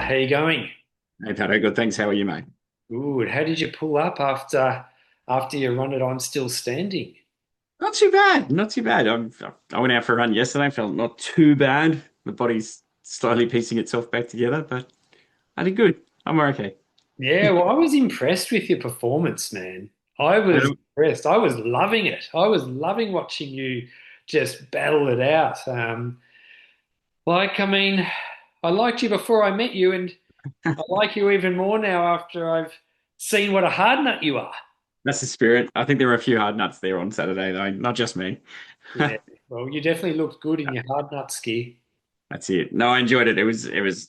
Wazza. How you going? Hey, Patto, good. Thanks. How are you, mate? Good. How did you pull up after you run it? I'm still standing. Not too bad. Not too bad. I went out for a run yesterday. Felt not too bad. The body's slowly piecing itself back together, but I did good. I'm okay. Yeah, well, I was impressed with your performance, man. I was Um, impressed. I was loving it. I was loving watching you just battle it out. I mean, I liked you before I met you, and I like you even more now after I've seen what a hard nut you are. That's the spirit. I think there were a few hard nuts there on Saturday, though. Not just me. Yeah, well, you definitely looked good in your hard nut ski. That's it. No, I enjoyed it.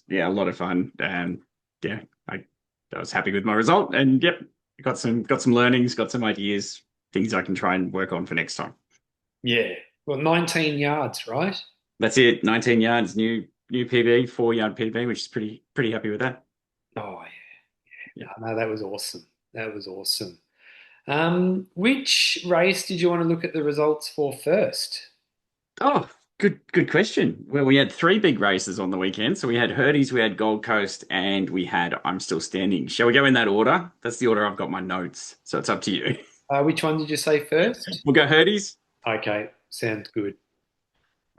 Yeah, a lot of fun. Yeah, I was happy with my result, and yep, got some learnings, got some ideas, things I can try and work on for next time. Yeah, well, 19 yards, right? That's it. 19 yards, new PB, 4 yard PB, which is pretty happy with that. Oh, Yeah. yeah. No, that was awesome. That was awesome. Which race did you want to look at the results for first? Oh, good question. Well, we had three big races on the weekend. So we had Herdys, we had Gold Coast, and we had I'm Still Standing. Shall we go in that order? That's the order I've got my notes. So it's up to you. Which one did you say first? We'll go Herdys. Okay, sounds good.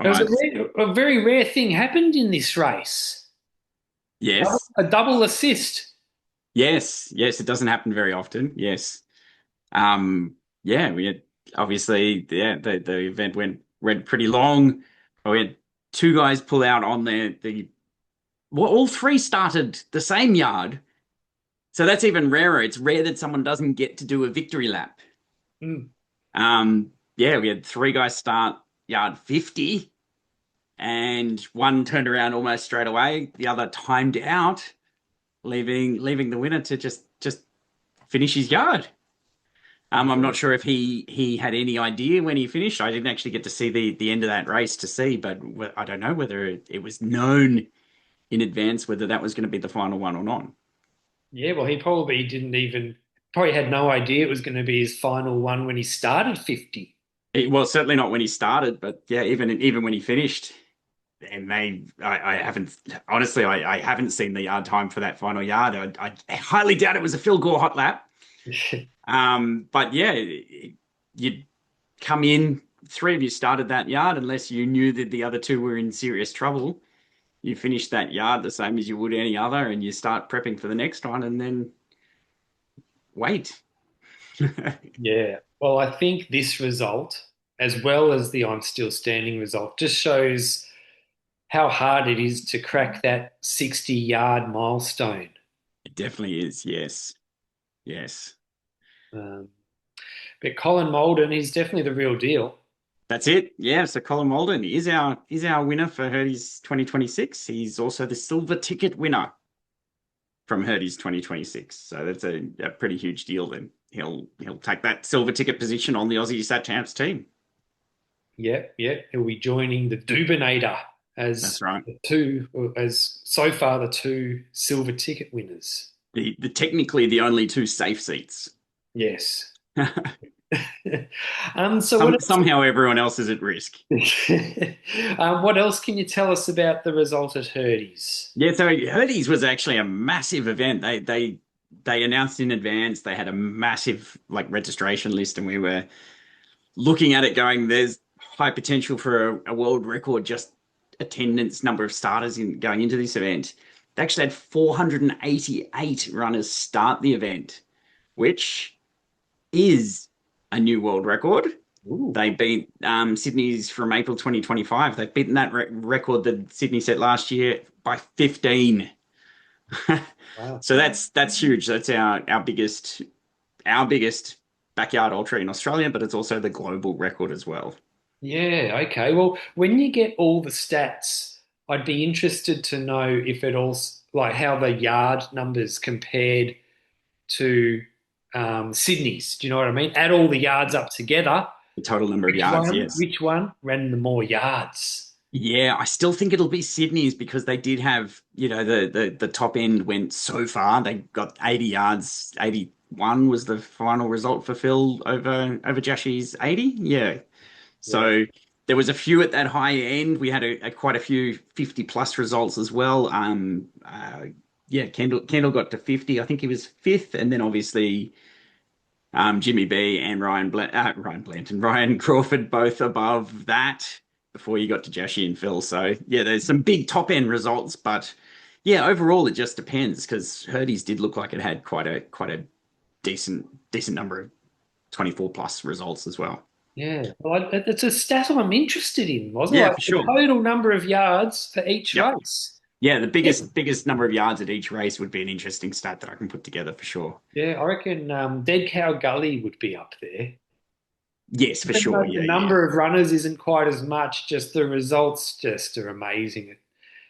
All There was right. a very rare thing happened in this race. Yes. A double assist. Yes. It doesn't happen very often. Yes. Yeah, we had obviously the event went pretty long. We had two guys pull out on the well, all three started the same yard. So that's even rarer. It's rare that someone doesn't get to do a victory lap. Mm. Yeah, we had three guys start yard 50, and one turned around almost straight away. The other timed out, leaving the winner to just finish his yard. I'm not sure if he had any idea when he finished. I didn't actually get to see the end of that race to see, but I don't know whether it was known in advance whether that was going to be the final one or not. Yeah, well, he probably didn't even, probably had no idea it was going to be his final one when he started 50. Well, certainly not when he started, but yeah, even when he finished, and I haven't honestly, I haven't seen the yard time for that final yard. I highly doubt it was a Phil Gore hot lap. But yeah, you'd come in, three of you started that yard, unless you knew that the other two were in serious trouble. You finish that yard the same as you would any other, and you start prepping for the next one, and then wait. Yeah. Well, I think this result, as well as the I'm still standing result, just shows how hard it is to crack that 60-yard milestone. It definitely is. Yes. Um, but Colin Molden, he's definitely the real deal. That's it. Yeah. So Colin Walden is our winner for Herdys 2026. He's also the silver ticket winner from Herdys 2026. So that's a pretty huge deal. Then he'll take that silver ticket position on the Aussie Sat Champs team. Yeah. He'll be joining the Dubinator That's as right. as so far the two silver ticket winners. The technically the only two safe seats. Yes. So what else? Somehow everyone else is at risk. What else can you tell us about the result at Hurdy's? Yeah, so Herdys was actually a massive event. They announced in advance. They had a massive like registration list, and we were looking at it going, there's high potential for a world record just attendance number of starters in going into this event. They actually had 488 runners start the event, which is a new world record. Ooh, They beat Sydney's from April 2025. They've beaten that record that Sydney set last year by 15. wow. So that's huge. That's our biggest backyard ultra in Australia, but it's also the global record as well. Yeah, okay. Well, when you get all the stats, I'd be interested to know if it also like how the yard numbers compared to Sydney's. Do you know what I mean? Add all the yards up together. The total number of Which yards, one? yes. Which one ran the more yards? Yeah, I still think it'll be Sydney's because they did have, the top end went so far. They got 80 yards. 81 was the final result for Phil over Jashi's 80. Yeah. Yeah. So there was a few at that high end. We had quite a few 50 plus results as well. yeah, Kendall got to 50. I think he was fifth, and then obviously Jimmy B and Ryan Blanton, Ryan Crawford both above that before you got to Jashi and Phil. So yeah, there's some big top end results, but yeah, overall it just depends because Herdys did look like it had quite a decent number of 24 plus results as well. Yeah, well, it's a stat I'm interested in, wasn't it? Yeah, Like for the sure. total number of yards for each Yep. race. Yeah, the Yeah, biggest number of yards at each race would be an interesting stat that I can put together for sure. yeah, I reckon Dead Cow Gully would be up there. Yes, for Even sure. though the Yeah, yeah. number of runners isn't quite as much, just the results just are amazing.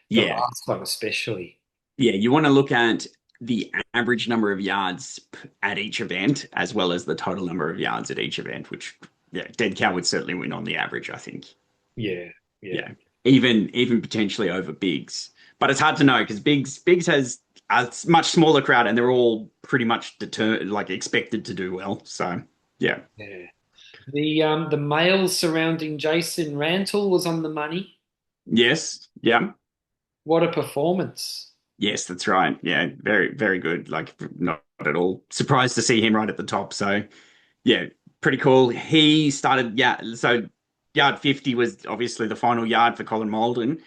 The Yeah. last one especially. Yeah, you want to look at the average number of yards at each event as well as the total number of yards at each event, which yeah, Dead Cow would certainly win on the average, I think. Yeah, yeah, Yeah. Even potentially over Bigs. But it's hard to know because Bigs has a much smaller crowd and they're all pretty much determined like expected to do well. So yeah. yeah. The males surrounding Jason Rantle was on the money. Yes. Yeah. What a performance. Yes, that's right. Yeah, very good. Like not at all surprised to see him right at the top. So yeah, pretty cool. He started, yeah, so yard 50 was obviously the final yard for Colin Malden.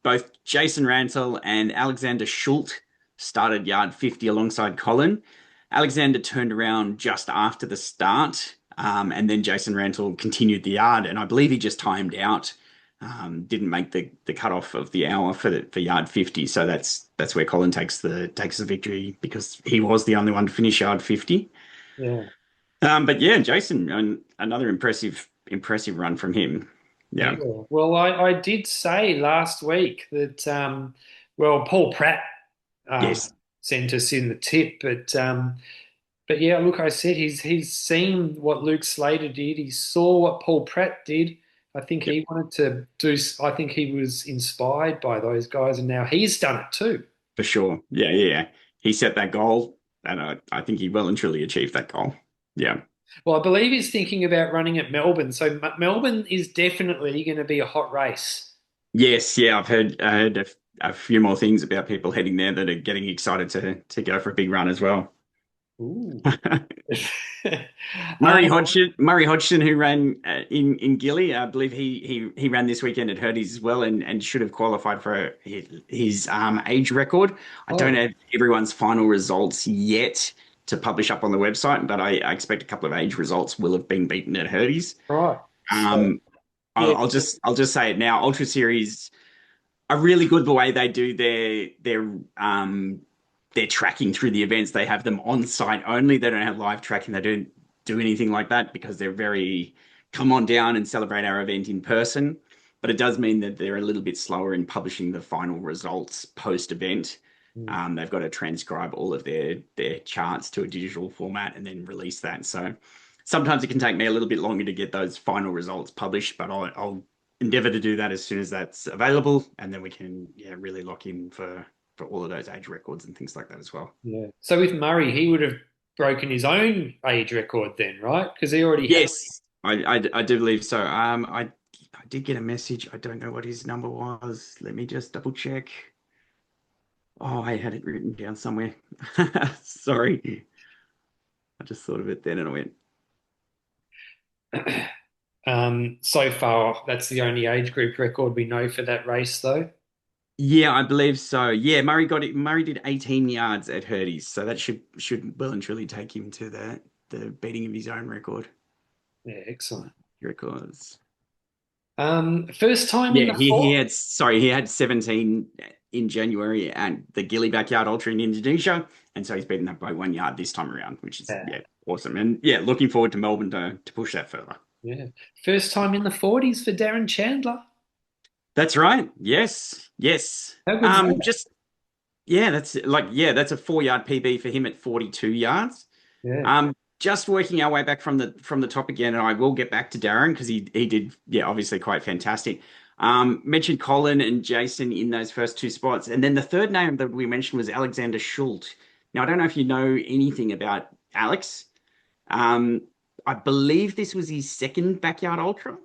Both Jason Rantel and Alexander Schult started yard 50 alongside Colin. Alexander turned around just after the start, and then Jason Rantel continued the yard, and I believe he just timed out. Didn't make the cutoff of the hour for yard 50, so that's where Colin takes the victory because he was the only one to finish yard 50. Yeah. But yeah, Jason, another impressive run from him. Yeah. Yeah. Well, I did say last week that well, Paul Pratt um, Yes, sent us in the tip, but yeah, look, I said he's seen what Luke Slater did. He saw what Paul Pratt did. I think yep, he wanted to do. I think he was inspired by those guys, and now he's done it too. for sure. Yeah. He set that goal, and I think he well and truly achieved that goal. Yeah. Well, I believe he's thinking about running at Melbourne. So Melbourne is definitely going to be a hot race. Yes, yeah. I heard a few more things about people heading there that are getting excited to go for a big run as well. Ooh. Murray Um, Hodgson, Murray Hodgson, who ran in Gilly, I believe he ran this weekend at Herdys as well, and should have qualified for his age record. I don't oh, have everyone's final results yet to publish up on the website, but I expect a couple of age results will have been beaten at Herdys. right. So, Um, yeah. I'll just say it now. Ultra Series are really good the way they do their tracking through the events. They have them on site only. They don't have live tracking. They don't do anything like that because they're very come on down and celebrate our event in person. But it does mean that they're a little bit slower in publishing the final results post event. Mm. They've got to transcribe all of their charts to a digital format and then release that. So sometimes it can take me a little bit longer to get those final results published, but I'll endeavor to do that as soon as that's available, and then we can really lock in for all of those age records and things like that as well. Yeah. So with Murray, he would have broken his own age record then, right? Because he already had. Yes, I do believe so. I did get a message. I don't know what his number was. Let me just double check. Oh, I had it written down somewhere. Sorry. I just thought of it then and I went, So far, that's the only age group record we know for that race, though. yeah, I believe so. Yeah, Murray got it. Murray did 18 yards at Hurdy's, so that should well and truly take him to the beating of his own Yeah, excellent. records. First time in Yeah, the he four. had sorry, he had 17 in January and the Gilly Backyard Ultra in Indonesia, and so he's beaten that by 1 yard this time around, which is Yeah, awesome. And yeah, looking forward to Melbourne to push that further. yeah. First time in the 40s for Darren Chandler. That's right. Yes. How good's that? Just that's a 4 yard PB for him at 42 yards. Yeah. Just working our way back from the top again, and I will get back to Darren because he did, obviously quite fantastic. Mentioned Colin and Jason in those first two spots, and then the third name that we mentioned was Alexander Schult. Now I don't know if you know anything about Alex. Um, I believe this was his second backyard ultra.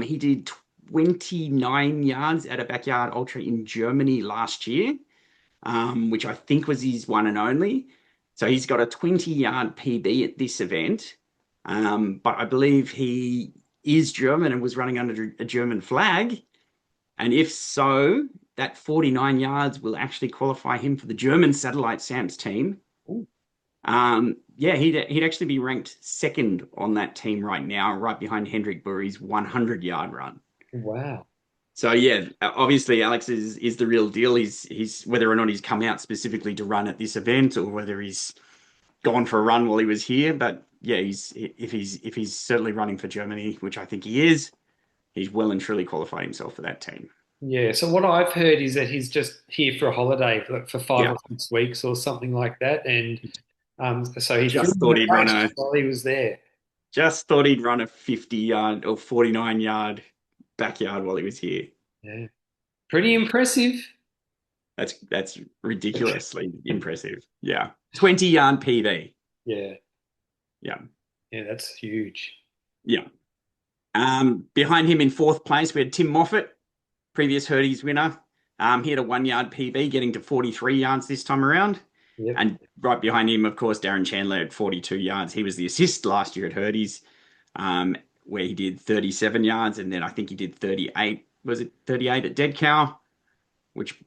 He did 29 yards at a backyard ultra in Germany last year. which I think was his one and only. So he's got a 20-yard PB at this event. But I believe he is German and was running under a German flag. And if so, that 49 yards will actually qualify him for the German satellite Sam's team. Ooh, Yeah, he'd actually be ranked second on that team right now, right behind Hendrik Burry's 100-yard run. wow. So yeah, obviously Alex is the real deal. He's whether or not he's come out specifically to run at this event or whether he's gone for a run while he was here. But yeah, if he's certainly running for Germany, which I think he is, he's well and truly qualified himself for that team. Yeah. So what I've heard is that he's just here for a holiday for five Yeah, or 6 weeks or something like that, and so he flew just in thought the he'd run race a while he was there. just thought he'd run a 50-yard or 49-yard backyard while he was here. Yeah. Pretty impressive. That's ridiculously impressive. Yeah, 20-yard PB. Yeah. Yeah, Yeah. That's huge. yeah. Behind him in fourth place, we had Tim Moffat, previous Herdys winner. He had a 1-yard PB, getting to 43 yards this time around. Yep. And right behind him, of course, Darren Chandler at 42 yards. He was the assist last year at Herdys, where he did 37 yards. And then I think he did 38. Was it 38 at Dead Cow? Which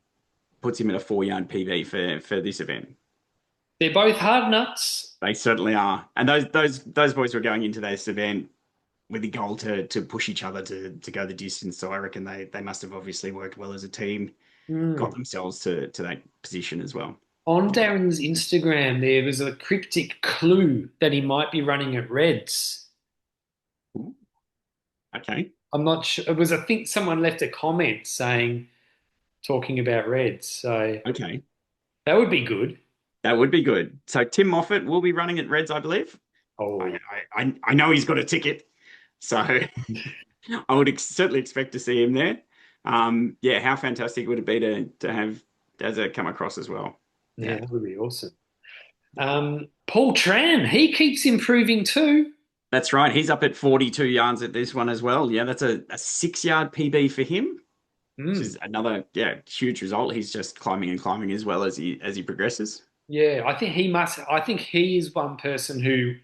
puts him at a 4-yard PB for this event. They're both hard nuts. They certainly are. And those boys were going into this event with the goal to push each other to go the distance. So I reckon they must have obviously worked well as a team, got Mm. themselves to that position as well. On Darren's Instagram, there was a cryptic clue that he might be running at Reds. Ooh, okay. I'm not sure. It was, I think someone left a comment saying, talking about Reds. So Okay. that would be good. That would be good. So Tim Moffat will be running at Reds, I believe. Oh, I know he's got a ticket, so I would certainly expect to see him there. Yeah, how fantastic would it be to have Dazza come across as well? yeah, Yeah, that would be awesome. Paul Tran, he keeps improving too. that's right. He's up at 42 yards at this one as well. Yeah, that's a 6-yard PB for him, which Mm. is another huge result. He's just climbing and climbing as well as he progresses. Yeah, I think he must. I think he is one person who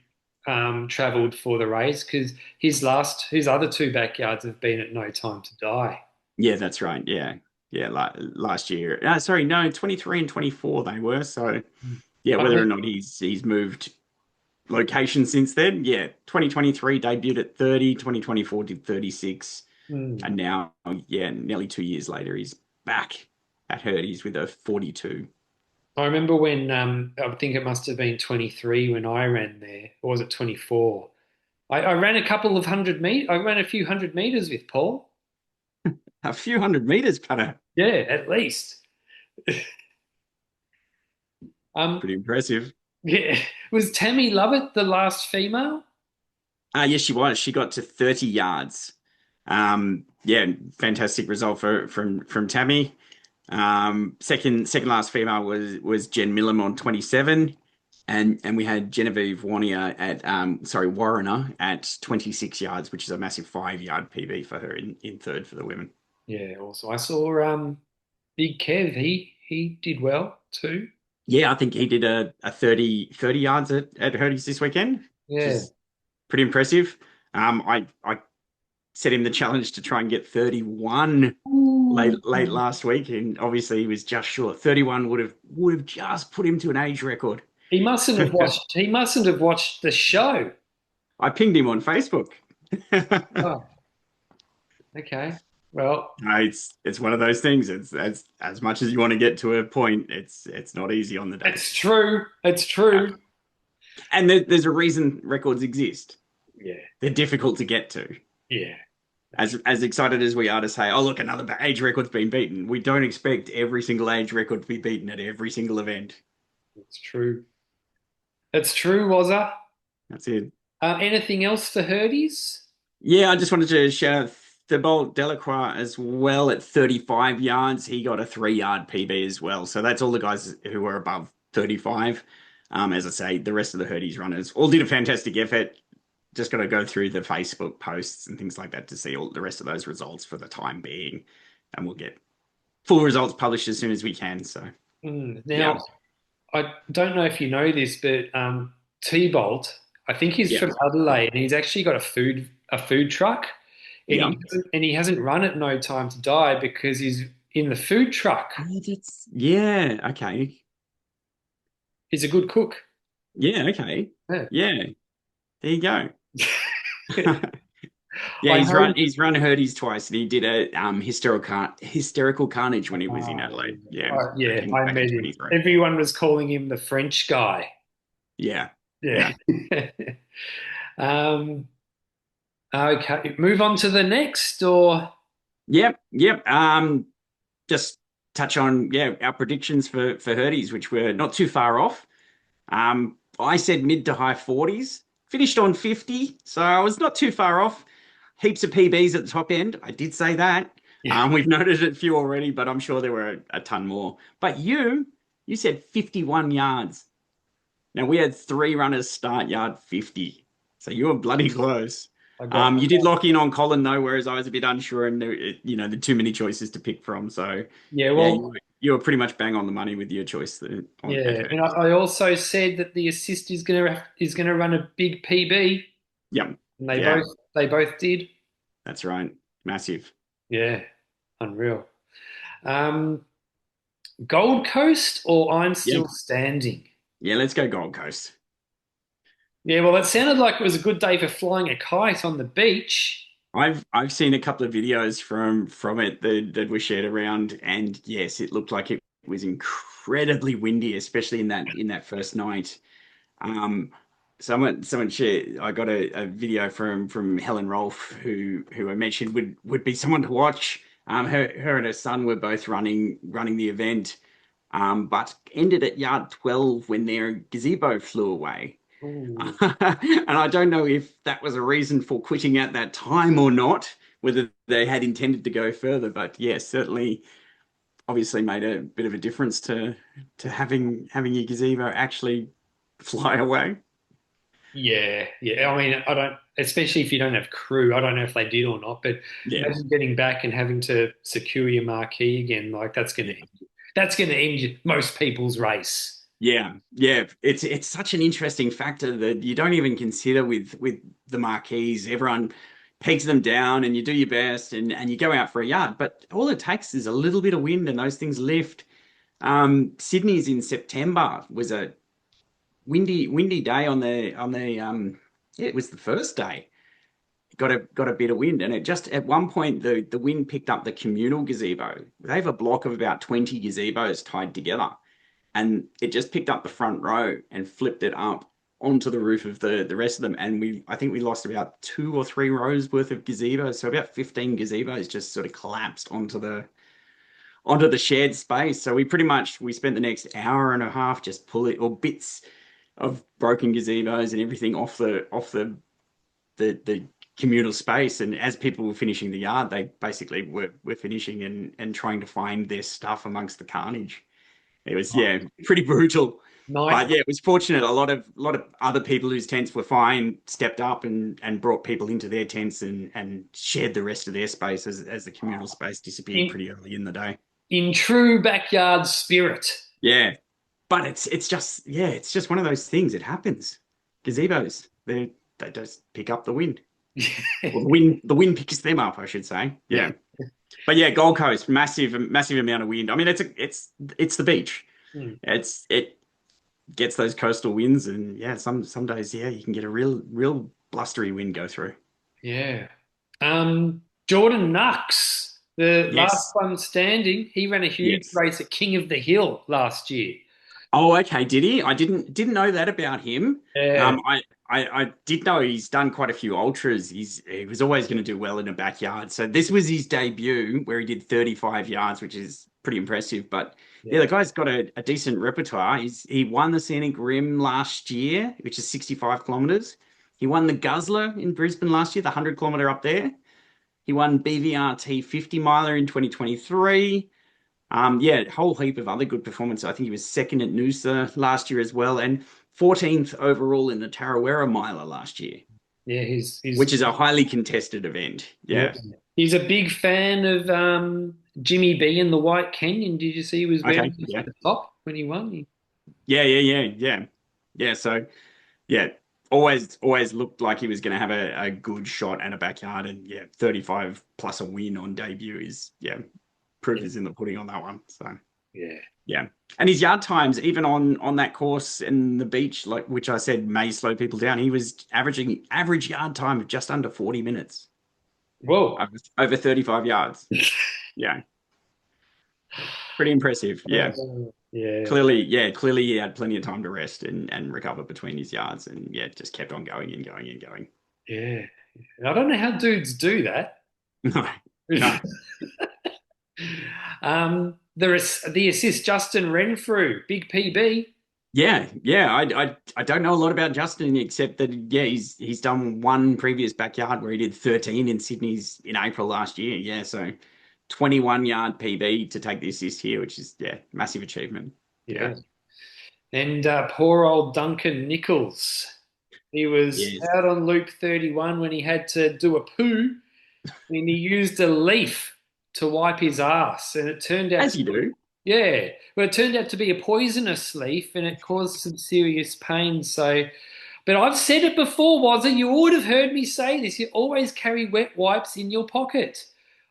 travelled for the race because his other two backyards have been at no time to die. Yeah, that's right. Yeah, yeah. Last year, sorry, no, 23 and 24 they were. So yeah, I whether or think, not he's moved location since then, yeah, 2023 debuted at 30, 2024 did 36, mm, and now, yeah, nearly 2 years later, he's back at Hurdy's with a 42. I remember when I think it must have been 23 when I ran there, or was it 24? I ran a couple of hundred meters. I ran a few hundred meters with Paul. A few hundred meters, Patto. Yeah, at least. Um, Pretty impressive. yeah. Was Tammy Lovett the last female? Yes, she was. She got to 30 yards. Yeah, fantastic result from Tammy. Second last female was Jen Millam on 27, and we had Genevieve Warnier at Warrener at 26 yards, which is a massive 5-yard PB for her in third for the women. Yeah, also I saw Big Kev. He did well too. Yeah, I think he did a 30 yards at Hurdy's this weekend, which Yeah. is pretty impressive. I set him the challenge to try and get 31 Ooh. late last week, and obviously he was just short. 31 would have just put him to an age record. He mustn't have watched. He mustn't have watched the show. I pinged him on Facebook. Oh, okay. Well, It's one of those things. It's as much as you want to get to a point, it's not easy on the day. it's true. It's Uh, true. and there's a reason records exist. Yeah. They're difficult to get to. Yeah. As excited as we are to say, oh look, another age record's been beaten. We don't expect every single age record to be beaten at every single event. It's true. It's true, Wazza. That's it. Anything else for Hurdies? Yeah, I just wanted to shout out Thibault Delacroix as well at 35 yards. He got a 3-yard PB as well. So that's all the guys who were above 35. As I say, the rest of the Hurdies runners all did a fantastic effort. Just got to go through the Facebook posts and things like that to see all the rest of those results for the time being. And we'll get full results published as soon as we can. So Now, Yeah. I don't know if you know this, but T-Bolt, I think he's Yeah. from Adelaide, and he's actually got a food truck, and Yeah. he hasn't run it No Time to Die because he's in the food truck. Oh, that's yeah. Okay. He's a good cook. Yeah. Okay. Yeah. Yeah. There you go. Yeah, I heard. he's run Herdys twice, and he did a hysterical carnage when he was in Adelaide. Yeah, Yeah, I back in met him. 23. Everyone was calling him the French guy. Yeah, Yeah. yeah, Um, okay, move on to the next, or yep, yep. Just touch on our predictions for Herdys, which were not too far off. I said mid to high 40s, finished on 50, so I was not too far off. Heaps of PBs at the top end. I did say that. yeah, We've noted a few already, but I'm sure there were a ton more. But you said 51 yards. Now we had three runners start yard 50, so you were bloody close. I got You did lock in on Colin though, whereas I was a bit unsure, and the too many choices to pick from. So yeah. yeah, Well, you were pretty much bang on the money with your choice at yeah, and I, Hurdy. I also said that the assist is gonna run a big PB, Yep. and they Yeah, both did. that's right. Massive. Yeah, unreal. Um, Gold Coast or I'm Yep. still standing. Yeah, let's go Gold Coast. Yeah, well, it sounded like it was a good day for flying a kite on the beach. I've seen a couple of videos from it that were shared around, and yes, it looked like it was incredibly windy, especially in that first night. Um, someone shared. I got a video from Helen Rolfe, who I mentioned would be someone to watch. Her and her son were both running the event, but ended at yard 12 when their gazebo flew away. Ooh. And I don't know if that was a reason for quitting at that time or not, whether they had intended to go further. But yes, certainly, obviously made a bit of a difference to having your gazebo actually fly away. Yeah, yeah. I mean, I don't, especially if you don't have crew. I don't know if they did or not, but Yeah, imagine getting back and having to secure your marquee again. Like that's gonna end most people's race. yeah, yeah. It's such an interesting factor that you don't even consider with the marquees. Everyone pegs them down, and you do your best, and you go out for a yard. But all it takes is a little bit of wind, and those things lift. Sydney's in September was a windy day on the yeah, it was the first day. Got a bit of wind, and it just at one point the wind picked up the communal gazebo. They have a block of about 20 gazebos tied together, and it just picked up the front row and flipped it up onto the roof of the rest of them. And I think we lost about 2 or 3 rows worth of gazebos, so about 15 gazebos just sort of collapsed onto the shared space. So we spent the next hour and a half just pulling or bits of broken gazebos and everything off the communal space. And as people were finishing the yard, they basically were finishing and trying to find their stuff amongst the carnage. It was pretty brutal. Night. But yeah, it was fortunate. A lot of other people whose tents were fine stepped up and brought people into their tents and shared the rest of their space as the communal space disappeared in, pretty early in the day. in true backyard spirit. Yeah, but it's just one of those things. It happens. Gazebos, they just pick up the wind. Well, the wind picks them up, I should say. Yeah. Yeah, but yeah, Gold Coast, massive amount of wind. I mean, it's the beach. Hmm. It gets those coastal winds, and yeah, some days you can get a real blustery wind go through. Yeah. Jordan Knox, the last Yes, one standing, he ran a huge yes. race at King of the Hill last year. Oh, okay. Did he? I didn't know that about him. Yeah. I did know he's done quite a few ultras. He was always going to do well in a backyard. So this was his debut where he did 35 yards, which is pretty impressive. But yeah, Yeah. the guy's got a decent repertoire. He won the Scenic Rim last year, which is 65 kilometers. He won the Guzzler in Brisbane last year, the 100-kilometer up there. He won BVRT 50 miler in 2023. Yeah, a whole heap of other good performances. I think he was second at Noosa last year as well, and 14th overall in the Tarawera Miler last year, Yeah, he's which is a highly contested event. yeah. Yeah. He's a big fan of Jimmy B in the White Canyon. Did you see he was wearing Okay. it Yeah. at the top? when he won? Yeah. So yeah, always looked like he was going to have a good shot and a backyard, and yeah, 35 plus a win on debut is proof Yeah. is in the pudding on that one. So Yeah. yeah, and his yard times even on that course in the beach, like which I said may slow people down, he was averaging average yard time of just under 40 minutes Whoa. over 35 yards. Yeah, pretty impressive. Yeah. Yeah. Clearly he had plenty of time to rest and recover between his yards, and yeah, just kept on going and going and going. Yeah. I don't know how dudes do that. No, no. The assist Justin Renfrew, big PB. Yeah. I don't know a lot about Justin except that yeah, he's done one previous backyard where he did 13 in Sydney's in April last year. Yeah, so 21 yard PB to take the assist here, which is yeah, massive achievement. Yeah. Yeah. And poor old Duncan Nichols. He was Yes. out on loop 31 when he had to do a poo and he used a leaf to wipe his ass. And it turned out As to you be, do. yeah, well, it turned out to be a poisonous leaf and it caused some serious pain. So, but I've said it before, Wazza, you would have heard me say this. You always carry wet wipes in your pocket.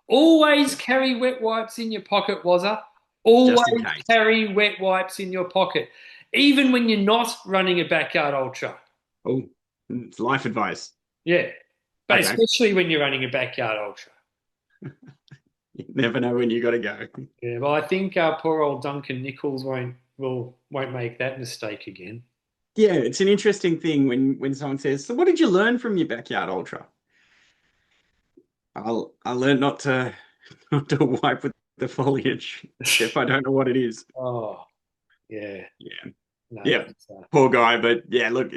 Always carry wet wipes in your pocket, Wazza. Just in Always case. carry wet wipes in your pocket, even when you're not running a backyard ultra. Oh, it's life advice. Yeah, but Okay. especially when you're running a backyard ultra. You never know when you got to go. Yeah, well, I think poor old Duncan Nichols won't make that mistake again. Yeah, it's an interesting thing when someone says, "So what did you learn from your backyard ultra?" I learned not to not to wipe with the foliage if I don't know what it is. Oh, yeah, Yeah. no, Yeah. that's Poor guy, but yeah, look,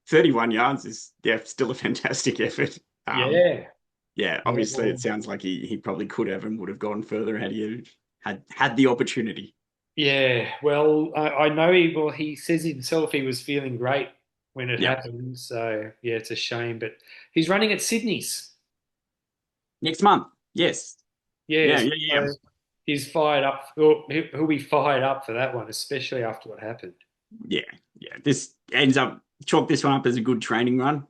31 yards is yeah, still a fantastic effort. yeah, Yeah, yeah, obviously it sounds like he probably could have and would have gone further had he had the opportunity. yeah. Well, I know he says himself he was feeling great when it Yeah. happened. So yeah, it's a shame, but he's running at Sydney's. Next month. Yes. Yes, Yeah. so he's fired up. He'll be fired up for that one, especially after what happened. Yeah. This ends up chalk this one up as a good training run.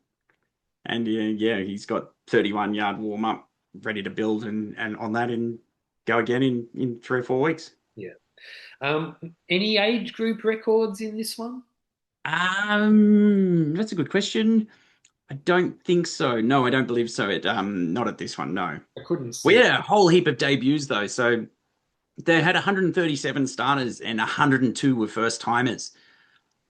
And yeah, he's got 31-yard warm up ready to build and on that and go again in 3 or 4 weeks. Yeah. Um, any age group records in this one? That's a good question. I don't think so. No, I don't believe so. It not at this one, no. I couldn't We see. had a whole heap of debuts though. So they had 137 starters and 102 were first timers.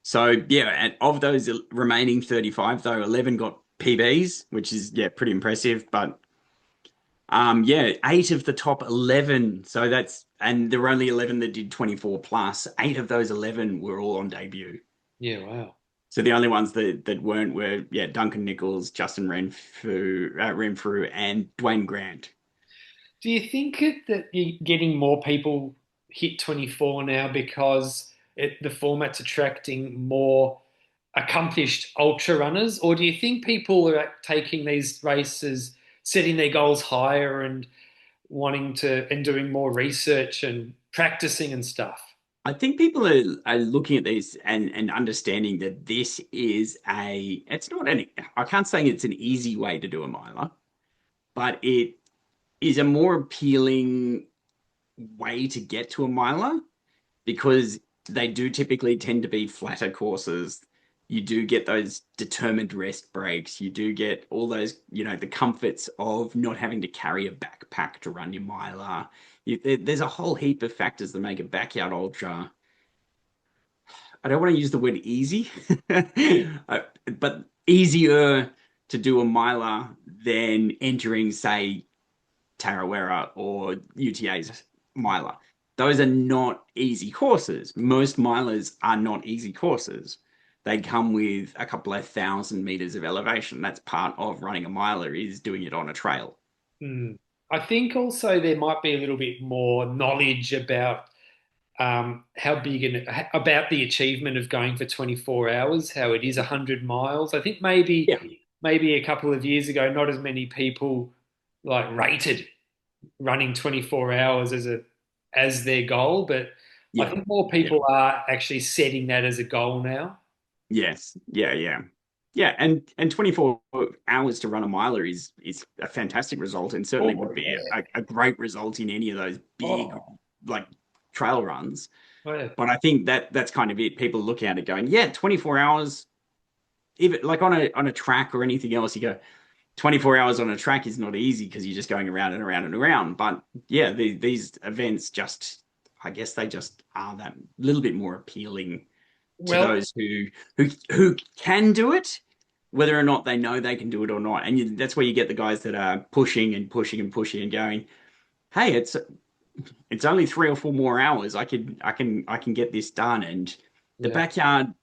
So yeah, and of those remaining 35 though, 11 got PBs, which is yeah, pretty impressive. But yeah, eight of the top 11. So that's and there were only 11 that did 24 plus. Eight of those 11 were all on debut. Yeah, wow. So the only ones that weren't were yeah, Duncan Nichols, Justin Renfrew, and Dwayne Grant. Do you think that you're getting more people hit 24 now because the format's attracting more accomplished ultra runners, or do you think people are taking these races, setting their goals higher and wanting to and doing more research and practicing and stuff? I think people are looking at these and understanding that this is it's not I can't say it's an easy way to do a miler, but it is a more appealing way to get to a miler because they do typically tend to be flatter courses. You do get those determined rest breaks. You do get all those, the comforts of not having to carry a backpack to run your miler. There's a whole heap of factors that make a backyard ultra. I don't want to use the word easy, but easier to do a miler than entering, say, Tarawera or UTA's miler. Those are not easy courses. Most milers are not easy courses. They come with a couple of 1,000 meters of elevation. That's part of running a miler is doing it on a trail. Hmm. I think also there might be a little bit more knowledge about how big and about the achievement of going for 24 hours, how it is 100 miles. I think Yeah. maybe a couple of years ago, not as many people like rated running 24 hours as their goal, but I Yeah. think more Yeah. people are actually setting that as a goal now. Yes. Yeah. Yeah. Yeah. And 24 hours to run a miler is a fantastic result, and certainly Oh would be yeah. a great result in any of those big Oh, like trail runs. yeah. But I think that's kind of it. People look at it going, yeah, 24 hours, even like on a track or anything else, you go 24 hours on a track is not easy because you're just going around and around and around. But yeah, these events just, I guess they just are that little bit more appealing to Well, those who can do it, whether or not they know they can do it or not. And that's where you get the guys that are pushing and pushing and pushing and going, hey, it's only 3 or 4 more hours. I can get this done. And the yeah. backyard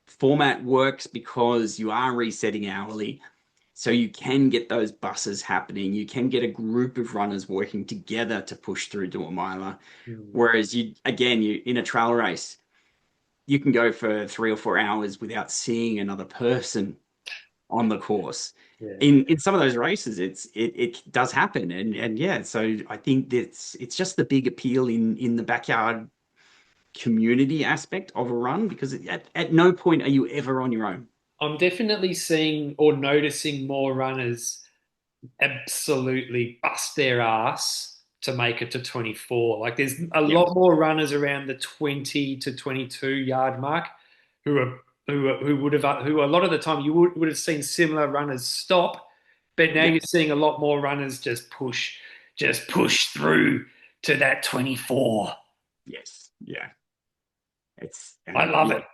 format works because you are resetting hourly. So you can get those buses happening. You can get a group of runners working together to push through to a miler. Mm, Whereas you in a trail race, you can go for 3 or 4 hours without seeing another person on the course. yeah. In some of those races, it does happen, and yeah. So I think it's just the big appeal in the backyard community aspect of a run because at no point are you ever on your own. I'm definitely seeing or noticing more runners absolutely bust their ass to make it to 24. Like there's a Yeah, lot more runners around the 20 to 22 yard mark who are who would have who a lot of the time you would have seen similar runners stop, but now yeah, you're seeing a lot more runners just push through to that 24. yes, yeah. It's I love yeah, it.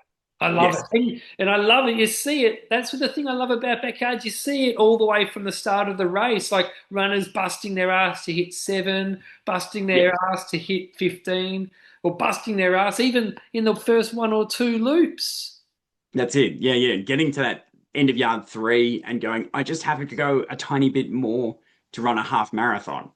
I love yes, it. And I love it. You see it. That's the thing I love about backyards. You see it all the way from the start of the race, like runners busting their ass to hit 7, busting yeah. their ass to hit 15, or busting their ass even in the first 1 or 2 loops. That's it. Yeah, yeah. Getting to that end of yard 3 and going, I just have to go a tiny bit more to run a half marathon.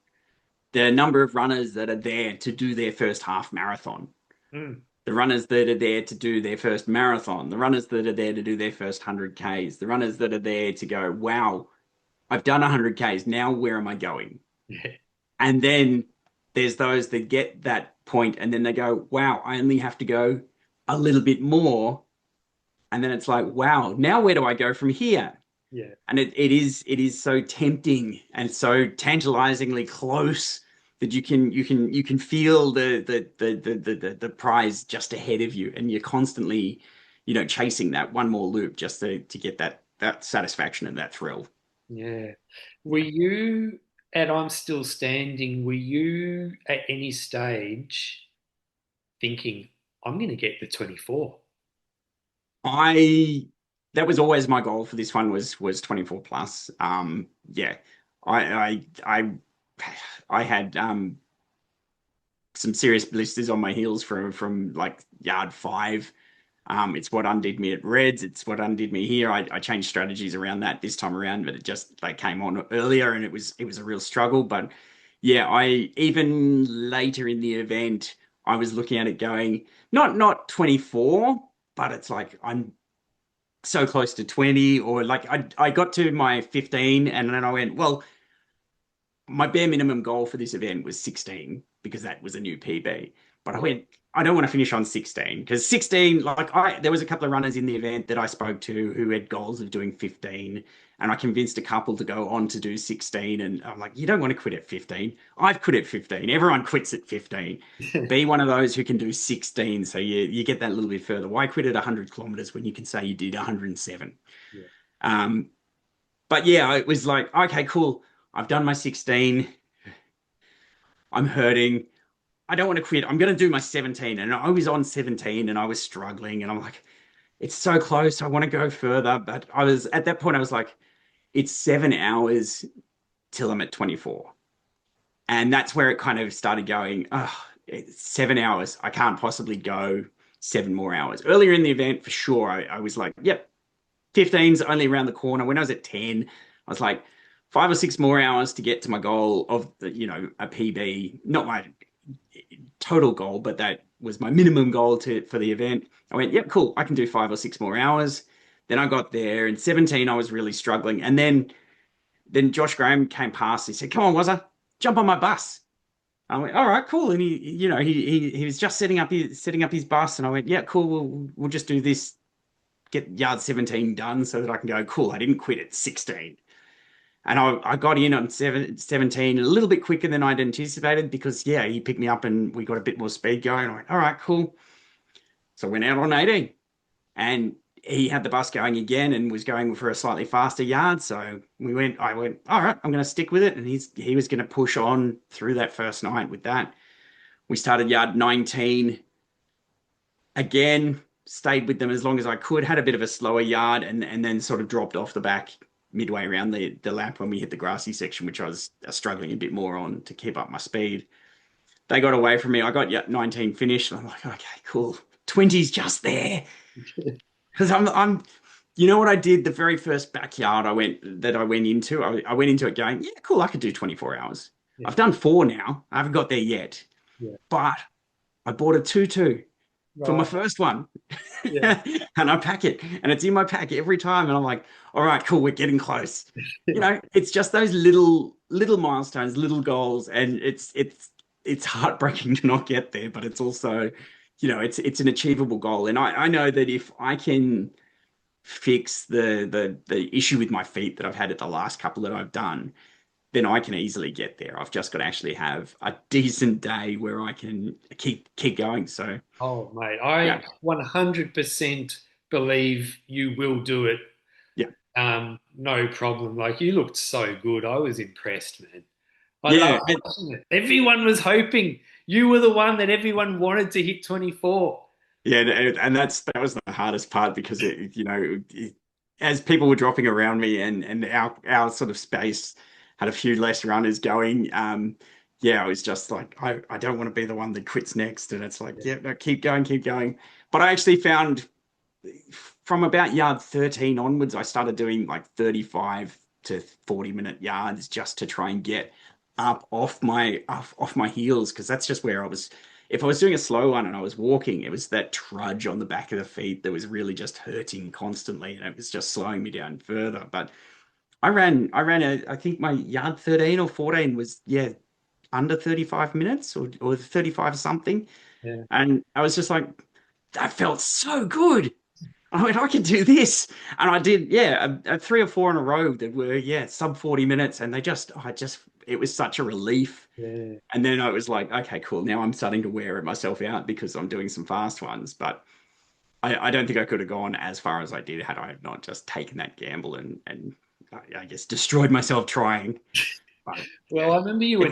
The number of runners that are there to do their first half marathon, Mm, the runners that are there to do their first marathon, the runners that are there to do their first 100 Ks, the runners that are there to go, wow, I've done 100 Ks. Now where am I going? yeah, And then there's those that get that point and then they go, wow, I only have to go a little bit more. And then it's like, wow, now where do I go from here? yeah. And it is so tempting and so tantalizingly close that you can feel the prize just ahead of you, and you're constantly, chasing that one more loop just to get that satisfaction and that thrill. Yeah. Were you at I'm Still Standing, were you at any stage thinking, I'm going to get the 24? I That was always my goal for this one was 24 plus. Yeah, I I had some serious blisters on my heels from like yard 5. It's what undid me at Reds. It's what undid me here. I changed strategies around that this time around, but it just like came on earlier, and it was a real struggle. But yeah, I even later in the event, I was looking at it going not 24, but it's like I'm so close to 20, or like I got to my 15, and then I went, well, my bare minimum goal for this event was 16 because that was a new PB. But I Yeah. went, I don't want to finish on 16 because 16, like there was a couple of runners in the event that I spoke to who had goals of doing 15, and I convinced a couple to go on to do 16. And I'm like, you don't want to quit at 15. I've quit at 15. Everyone quits at 15. Be one of those who can do 16, so you get that little bit further. Why quit at 100 kilometers when you can say you did 107? Yeah. Um, but yeah, it was like, okay, cool. I've done my 16. I'm hurting. I don't want to quit. I'm going to do my 17. And I was on 17 and I was struggling. And I'm like, it's so close. I want to go further. But I was at that point, I was like, it's 7 hours till I'm at 24. And that's where it kind of started going, oh, it's 7 hours. I can't possibly go 7 more hours. Earlier in the event, for sure, I was like, yep, 15's only around the corner. When I was at 10, I was like, 5 or 6 more hours to get to my goal of a PB, not my total goal, but that was my minimum goal for the event. I went, yep, cool. I can do 5 or 6 more hours. Then I got there, and 17, I was really struggling. And then Josh Graham came past. He said, come on, Wazza, jump on my bus. I went, all right, cool. And he was just setting up his bus, and I went, yeah, cool. We'll just do this, get yard 17 done so that I can go, cool. I didn't quit at 16. And I got in on 17 a little bit quicker than I'd anticipated because, yeah, he picked me up and we got a bit more speed going. I went, all right, cool. So I went out on 18 and he had the bus going again and was going for a slightly faster yard. So I went, all right, I'm going to stick with it. And he was going to push on through that first night with that. We started yard 19 again, stayed with them as long as I could, had a bit of a slower yard and then sort of dropped off the back midway around the lap when we hit the grassy section, which I was struggling a bit more on to keep up my speed. They got away from me. I got 19 finished. And I'm like, okay, cool. 20's just there. Because you know what I did? The very first backyard I went into, I went into it going, yeah, cool, I could do 24 hours. Yeah, I've done 4 now. I haven't got there yet. yeah, But I bought a 2-2 for my right. first one. Yeah, And I pack it and it's in my pack every time. And I'm like, all right, cool, we're getting close. It's just those little milestones, little goals, and it's heartbreaking to not get there, but it's also, it's an achievable goal. And I know that if I can fix the issue with my feet that I've had at the last couple that I've done, then I can easily get there. I've just got to actually have a decent day where I can keep going. So oh, mate, yeah, I 100% believe you will do it. yeah, No problem. Like you looked so good. I was impressed, man. I yeah. loved watching it. Everyone was hoping you were the one that everyone wanted to hit 24. Yeah, and that was the hardest part because as people were dropping around me and our sort of space had a few less runners going, yeah, I was just like, I don't want to be the one that quits next, and it's like, Yeah, yeah, no, keep going, keep going. But I actually found from about yard 13 onwards, I started doing like 35 to 40-minute yards just to try and get up off my heels because that's just where I was. If I was doing a slow one and I was walking, it was that trudge on the back of the feet that was really just hurting constantly, and it was just slowing me down further. But I think my yard 13 or 14 was, yeah, under 35 minutes or 35 something. yeah, And I was just like, that felt so good. I went, I can do this. And I did, yeah, a 3 or 4 in a row that were, yeah, sub 40 minutes. And it was such a relief. yeah. And then I was like, okay, cool. Now I'm starting to wear myself out because I'm doing some fast ones. But I don't think I could have gone as far as I did had I not just taken that gamble and I guess destroyed myself trying. But Well, yeah, I remember you were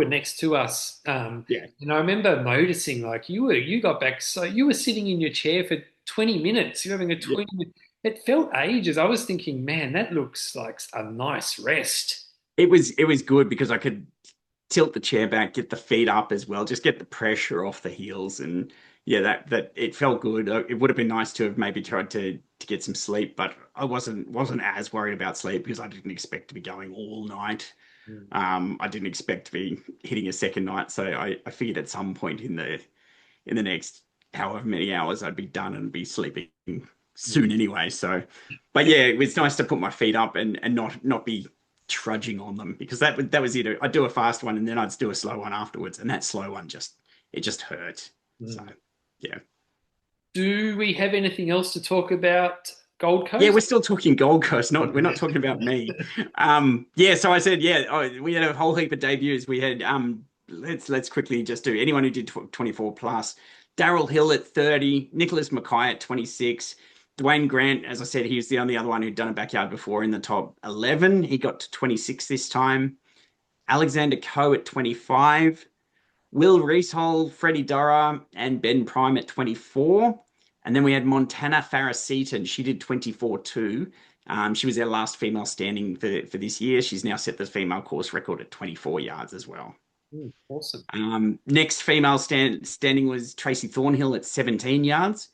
next to us. yeah, And I remember noticing like you got back so you were sitting in your chair for 20 minutes. You're having a yeah. 20 minute. It felt ages. I was thinking, man, that looks like a nice rest. It was good because I could tilt the chair back, get the feet up as well, just get the pressure off the heels, and yeah, that it felt good. It would have been nice to have maybe tried to get some sleep, but I wasn't as worried about sleep because I didn't expect to be going all night. Mm. I didn't expect to be hitting a second night, so I figured at some point in the next however many hours I'd be done and be sleeping soon anyway. So, but yeah, it was nice to put my feet up and not be trudging on them because that was it. I'd do a fast one and then I'd do a slow one afterwards, and that slow one just hurt. So Mm. yeah. Do we have anything else to talk about Gold Yeah, we're Coast? still talking Gold Coast, not we're not talking about me. Yeah, so I said, yeah, we had a whole heap of debuts. We had let's quickly just do anyone who did 24 plus. Daryl Hill at 30, Nicholas Mackay at 26, Dwayne Grant, as I said, he was the only other one who'd done a backyard before in the top 11. He got to 26 this time. Alexander Coe at 25, Will Reeshol, Freddie Dora, and Ben Prime at 24. And then we had Montana Farah, she did 24 too. She was our last female standing for this year. She's now set the female course record at 24 yards as well. Mm, awesome. Next female standing was Tracy Thornhill at 17 yards.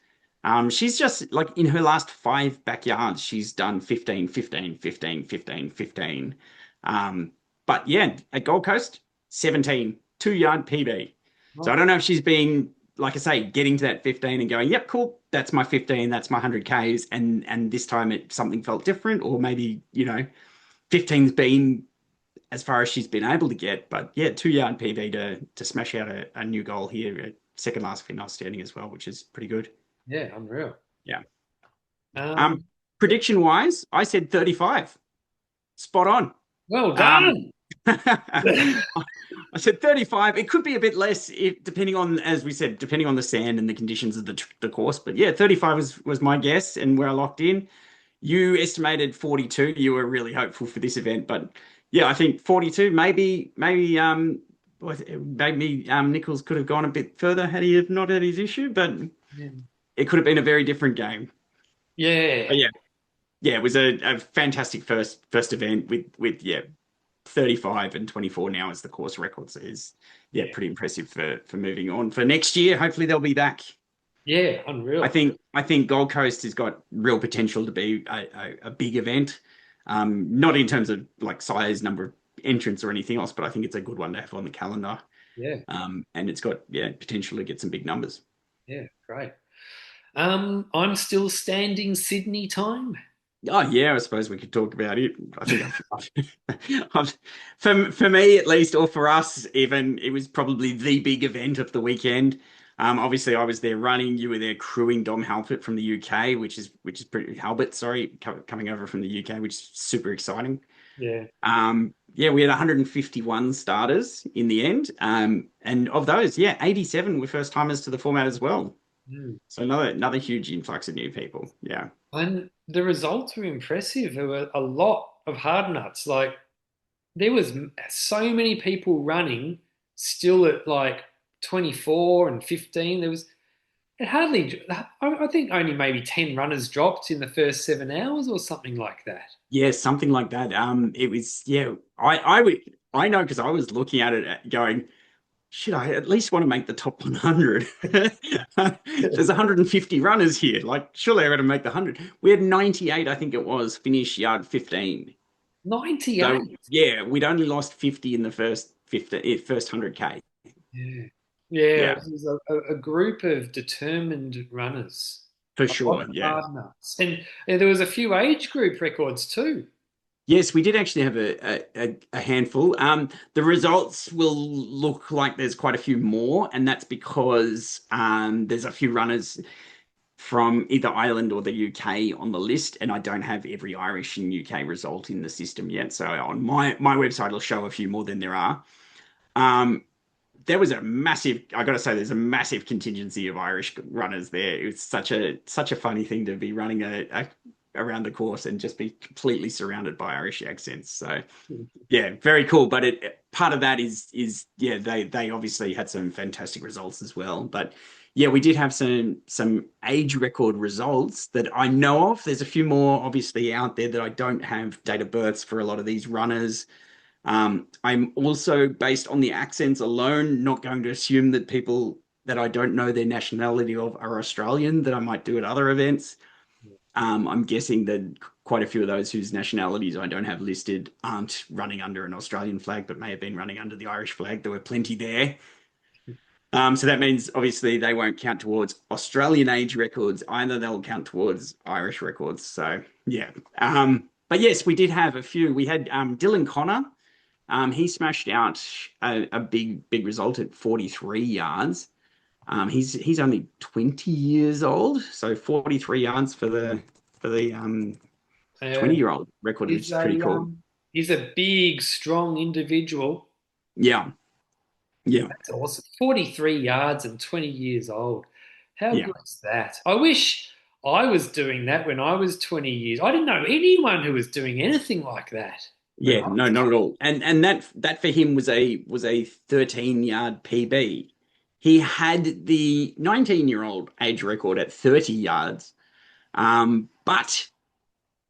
She's just like in her last 5 backyards, she's done 15, 15, 15, 15, 15. But yeah, at Gold Coast, 17, 2 yard PB. So I Oh, don't know if she's been, like I say, getting to that 15 and going, yep, cool, that's my 15, that's my 100 Ks. And this time something felt different, or maybe, 15's been as far as she's been able to get. But yeah, 2 yard PB to smash out a new goal here, second last female standing as well, which is pretty good. Yeah, unreal. Yeah. Um, Prediction wise, I said 35. Spot on. well Um, done. I said 35. It could be a bit less if, depending on, as we said, depending on the sand and the conditions of the course. But yeah, 35 was my guess and where I locked in. You estimated 42. You were really hopeful for this event, but yeah, I think 42. Maybe Nichols could have gone a bit further had he have not had his issue, but Yeah. it could have been a very different game. Yeah. But yeah, it was a fantastic first event with 35 and 24 now as the course records is Yeah. pretty impressive for moving on for next year. Hopefully they'll be back. Yeah, unreal. I think Gold Coast has got real potential to be a big event. Not in terms of like size, number of entrants or anything else, but I think it's a good one to have on the calendar. Yeah. And it's got potential to get some big numbers. Yeah, great. I'm still standing Sydney time. Oh yeah, I suppose we could talk about it. I think for me at least, or for us even, it was probably the big event of the weekend. Obviously I was there running. You were there crewing Dom Halpert from the UK, which is pretty Halbert, sorry, coming over from the UK, which is super exciting. Yeah. Yeah, we had 151 starters in the end, and of those, 87 were first timers to the format as well. Mm. So another huge influx of new people. Yeah. And the results were impressive. There were a lot of hard nuts. Like there was so many people running still at like 24 and 15. There was it hardly, I think only maybe 10 runners dropped in the first 7 hours or something like that. Yeah, something like that. It was I know because I was looking at it going, should I at least want to make the top 100? There's 150 runners here. Like, surely I got to make the 100. We had 98, I think it was, finish yard 15. So 98. yeah, we'd only lost 50 in the first 50, first 100K. Yeah. Yeah, Yeah, it was a group of determined runners. for A lot sure. of Yeah. hard nuts. And there was a few age group records too. Yes, we did actually have a handful. The results will look like there's quite a few more, and that's because there's a few runners from either Ireland or the UK on the list, and I don't have every Irish and UK result in the system yet. So on my website, it'll show a few more than there are. Um, there was a massive, I got to say, there's a massive contingency of Irish runners there. It's such a funny thing to be running a around the course and just be completely surrounded by Irish accents. So yeah, very cool. But part of that is they obviously had some fantastic results as well. But yeah, we did have some age record results that I know of. There's a few more obviously out there that I don't have date of births for a lot of these runners. I'm also, based on the accents alone, not going to assume that people that I don't know their nationality of are Australian, that I might do at other events. I'm guessing that quite a few of those whose nationalities I don't have listed aren't running under an Australian flag, but may have been running under the Irish flag. There were plenty there. So that means obviously they won't count towards Australian age records either. They'll count towards Irish records. So yeah. But yes, we did have a few. We had Dylan Connor. He smashed out a big result at 43 yards. He's only 20 years old, so 43 yards for the Uh, 20-year-old record, which he's is pretty a cool. he's a big, strong individual. Yeah, yeah, That's awesome. 43 yards and 20 years old. How yeah, good is that? I wish I was doing that when I was 20 years. I didn't know anyone who was doing anything like that when I yeah. No, was not at all. And that for him was a 13-yard PB. He had the 19-year-old age record at 30 yards, but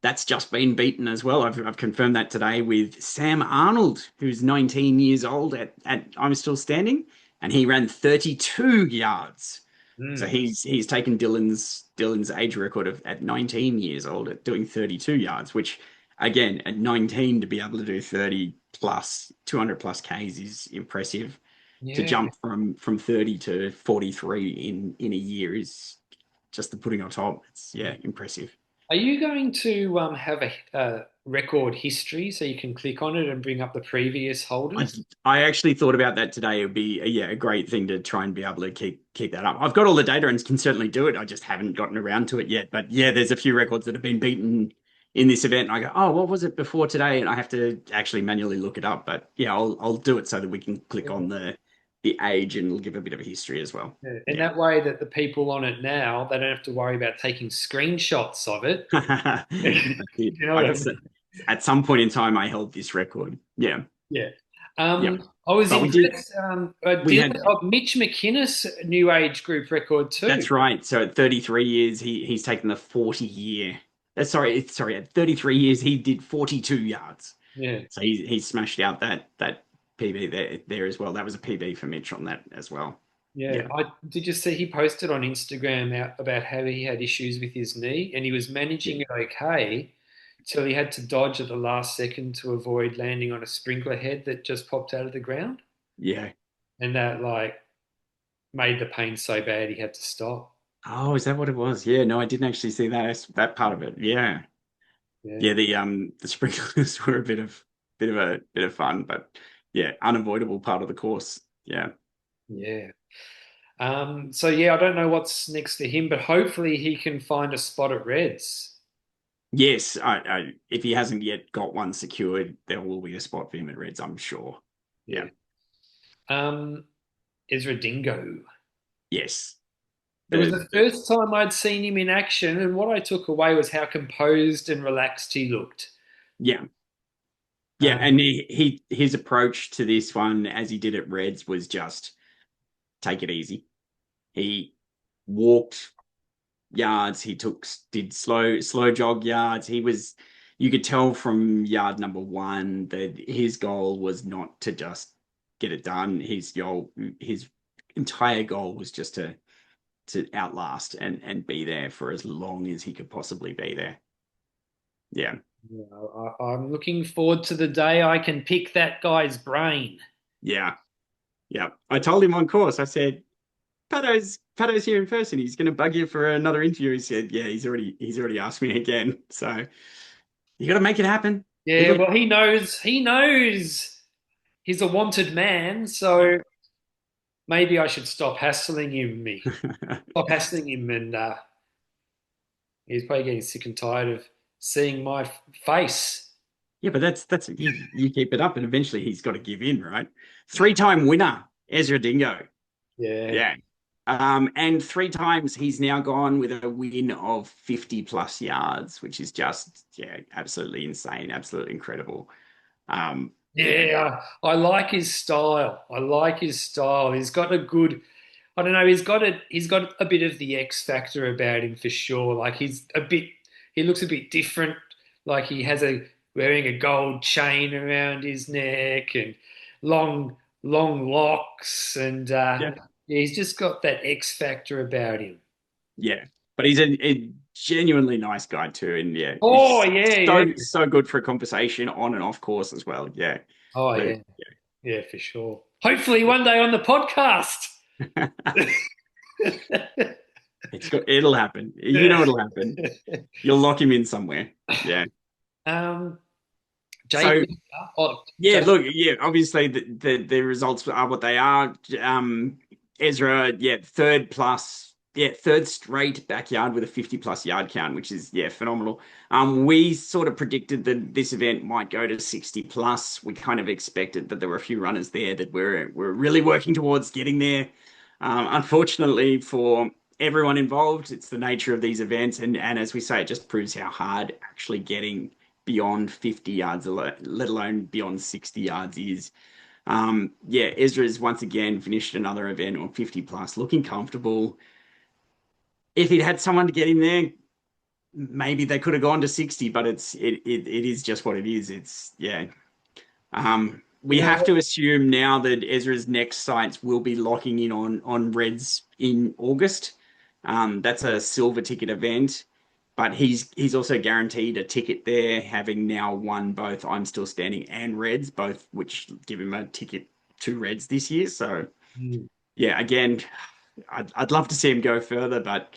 that's just been beaten as well. I've confirmed that today with Sam Arnold, who's 19 years old at I'm Still Standing, and he ran 32 yards. So Mm, he's taken Dylan's age record of at 19 years old at doing 32 yards, which again at 19 to be able to do 30 plus 200 plus Ks is impressive. To yeah. jump from 30 to 43 in a year is just the putting on top. It's impressive. Are you going to have a record history so you can click on it and bring up the previous I holders? I actually thought about that today. It would be yeah, a great thing to try and be able to keep that up. I've got all the data and can certainly do it. I just haven't gotten around to it yet. But yeah, there's a few records that have been beaten in this event. And I go, oh, what was it before today? And I have to actually manually look it up. But yeah, I'll do it so that we can click on the age and it'll give a bit of a history as well. Yeah. In Yeah. that way that the people on it now, they don't have to worry about taking screenshots of it. I did. You know what I mean? At some point in time, I held this record. Yeah. Yeah. Yep. I was But impressed. we had Mitch McInnes new age group record too. That's right. So at 33 years, he's taken the 40 year. Sorry. At 33 years, he did 42 yards. Yeah. So he smashed out that PB there as well. That was a PB for Mitch on that as well. Yeah. Yeah. I did you see he posted on Instagram out about how he had issues with his knee and he was Yeah. managing it okay till he had to dodge at the last second to avoid landing on a sprinkler head that just popped out of the ground. Yeah. And that like made the pain so bad he had to stop. Oh, is that what it was? Yeah. No, I didn't actually see that part of it. Yeah. Yeah. Yeah. The sprinklers were a bit of fun, but yeah, unavoidable part of the course. Yeah. Yeah. So yeah, I don't know what's next for him, but hopefully he can find a spot at Reds. Yes, if he hasn't yet got one secured, there will be a spot for him at Reds, I'm sure. Yeah. Yeah. Um, Ezra Dingo. Yes. It was The, the first time I'd seen him in action, and what I took away was how composed and relaxed he looked. yeah. Yeah, Um, and his approach to this one, as he did at Reds, was just take it easy. He walked yards, did slow jog yards. You could tell from yard number one that his goal was not to just get it done. His entire goal was just to outlast and be there for as long as he could possibly be there. Yeah. I'm looking forward to the day I can pick that guy's brain. Yeah. Yeah. I told him on course, I said, Patto's here in person. He's gonna bug you for another interview. He said, yeah, he's already asked me again. So you gotta make it happen. Yeah, It'll well, he knows he's a wanted man, so maybe I should stop hassling him. Stop hassling him, and he's probably getting sick and tired of seeing my face. Yeah, but that's you keep it up and eventually he's got to give in, right? Three-time winner, Ezra Dingo. Yeah, Yeah. And three times he's now gone with a win of 50 plus yards, which is just, yeah, absolutely insane, absolutely incredible. Yeah, yeah. I like his style. I like his style. He's got a good. I don't know. He's got a bit of the X factor about him for sure. Like he's a bit. He looks a bit different. Like he has a wearing a gold chain around his neck and long locks and yeah, yeah, he's just got that X factor about him. yeah. But he's a genuinely nice guy too. And yeah, Oh he's yeah, yeah. so good for a conversation on and off course as well. Yeah. Oh But yeah, yeah, for sure. Hopefully one day on the podcast. it'll happen. You know it'll happen. You'll lock him in somewhere. Yeah. um, So JP, oh, yeah, J- look, yeah, obviously the results are what they are. Ezra, yeah, third straight backyard with a 50 plus yard count, which is yeah, phenomenal. We sort of predicted that this event might go to 60 plus. We kind of expected that there were a few runners there that were really working towards getting there. Unfortunately for everyone involved, it's the nature of these events, and as we say, it just proves how hard actually getting beyond 50 yards, let alone beyond 60 yards is. Yeah, Ezra's once again finished another event on 50 plus, looking comfortable. If he'd had someone to get him there, maybe they could have gone to 60, but it is just what it is. It's yeah. you We know, have to assume now that Ezra's next sites will be locking in on Reds in August. That's a silver ticket event, but he's also guaranteed a ticket there, having now won both I'm Still Standing and Reds, both which give him a ticket to Reds this year. So mm, yeah, again, I'd love to see him go further, but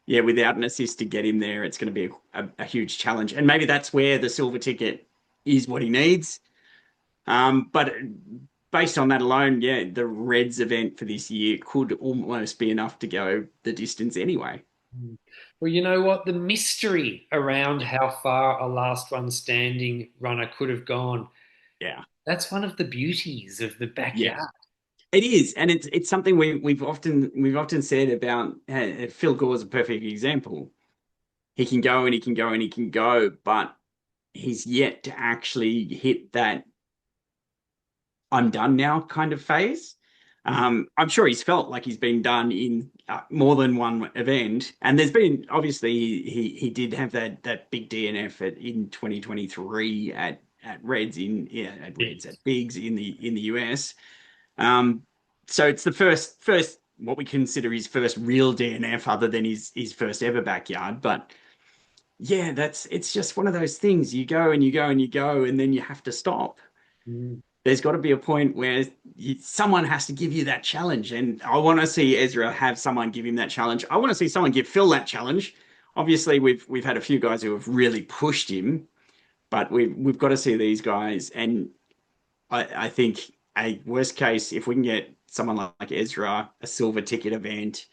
yeah, without an assist to get him there, it's going to be a huge challenge. And maybe that's where the silver ticket is what he needs. But based on that alone, yeah, the Reds event for this year could almost be enough to go the distance anyway. Mm. Well, you know what? The mystery around Yeah. how far a last one standing runner could have gone, Yeah. that's one of the beauties of the Yeah. backyard. It is, and it's something we've often said about Phil Gore's a perfect example. He can go and he can go and he can go, but he's yet to actually hit that I'm done now kind of phase. Mm. I'm sure he's felt like he's been done in more than one event, and there's been obviously he did have that big DNF in 2023 at Reds in yeah at Reds Yes. at Bigs in the US. Um, so it's the first what we consider his first real DNF other than his first ever backyard, but yeah, it's just one of those things. You go and you go and you go, and then you have to stop. Mm. There's got to be a point where someone has to give you that challenge. And I want to see Ezra have someone give him that challenge. I want to see someone give Phil that challenge. Obviously, we've had a few guys who have really pushed him, but we've got to see these guys. And I think a worst case, if we can get someone like Ezra a silver ticket event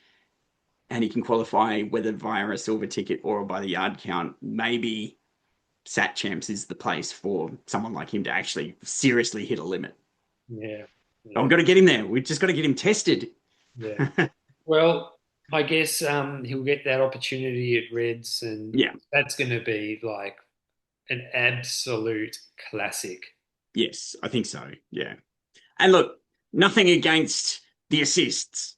and he can qualify whether via a silver ticket or by the yard count, maybe Sat Champs is the place for someone like him to actually seriously hit a limit. Yeah. Oh, we've Yeah. got to get him there. We've just got to get him tested. Yeah. Well, I guess he'll get that opportunity at Reds, and Yeah. that's going to be like an absolute classic. Yes, I think so. Yeah. And look, nothing against the assists.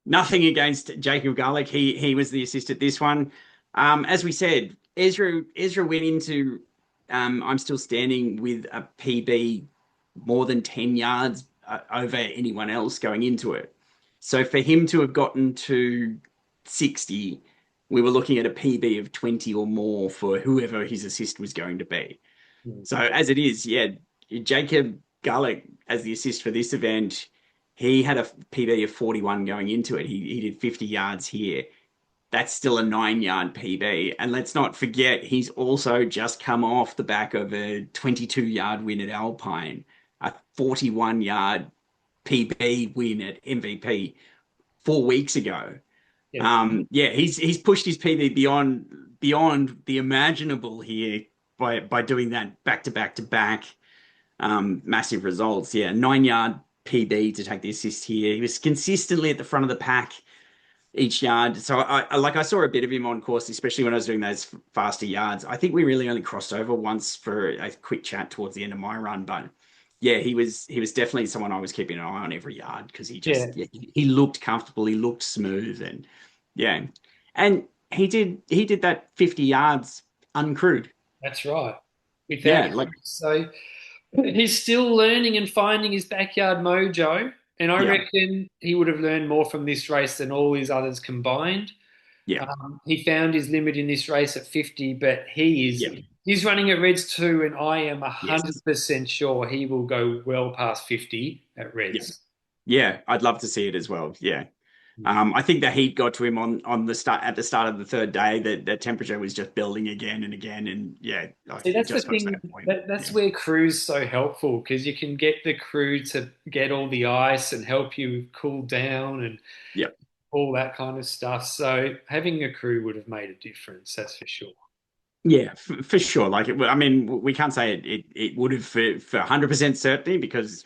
Nothing against Jacob Garlick. He was the assist at this one. As we said, Ezra went into I'm still standing with a PB more than 10 yards over anyone else going into it. So for him to have gotten to 60, we were looking at a PB of 20 or more for whoever his assist was going to be. Mm. So as it is, yeah, Jacob Garlick as the assist for this event, he had a PB of 41 going into it. He did 50 yards here. That's still a 9 yard PB. And let's not forget, he's also just come off the back of a 22 yard win at Alpine, a 41 yard PB win at MVP 4 weeks ago. Yeah. Yeah, he's pushed his PB beyond the imaginable here by doing that back to back to back massive results. Yeah, 9 yard PB to take the assist here. He was consistently at the front of the pack each yard. So I saw a bit of him on course, especially when I was doing those faster yards. I think we really only crossed over once for a quick chat towards the end of my run, but yeah, he was definitely someone I was keeping an eye on every yard because Yeah. he looked comfortable, he looked smooth, and yeah, and he did that 50 yards uncrewed. That's right. Without Yeah, like so he's still learning and finding his backyard mojo, and I yeah, reckon he would have learned more from this race than all his others combined. yeah, He found his limit in this race at 50, but yeah, he's running at Reds too, and I am yes, 100% sure he will go well past 50 at yeah, Reds. yeah. I'd love to see it as well. Yeah. I think the heat got to him on the start at the start of the third day. That the temperature was just building again and again, and yeah, like See, it that's the just got to thing. that point. That's Yeah, where crew's so helpful because you can get the crew to get all the ice and help you cool down and yeah, all that kind of stuff. So having a crew would have made a difference, that's for sure. yeah, for sure. Like, I mean, we can't say it would have for 100% certainty because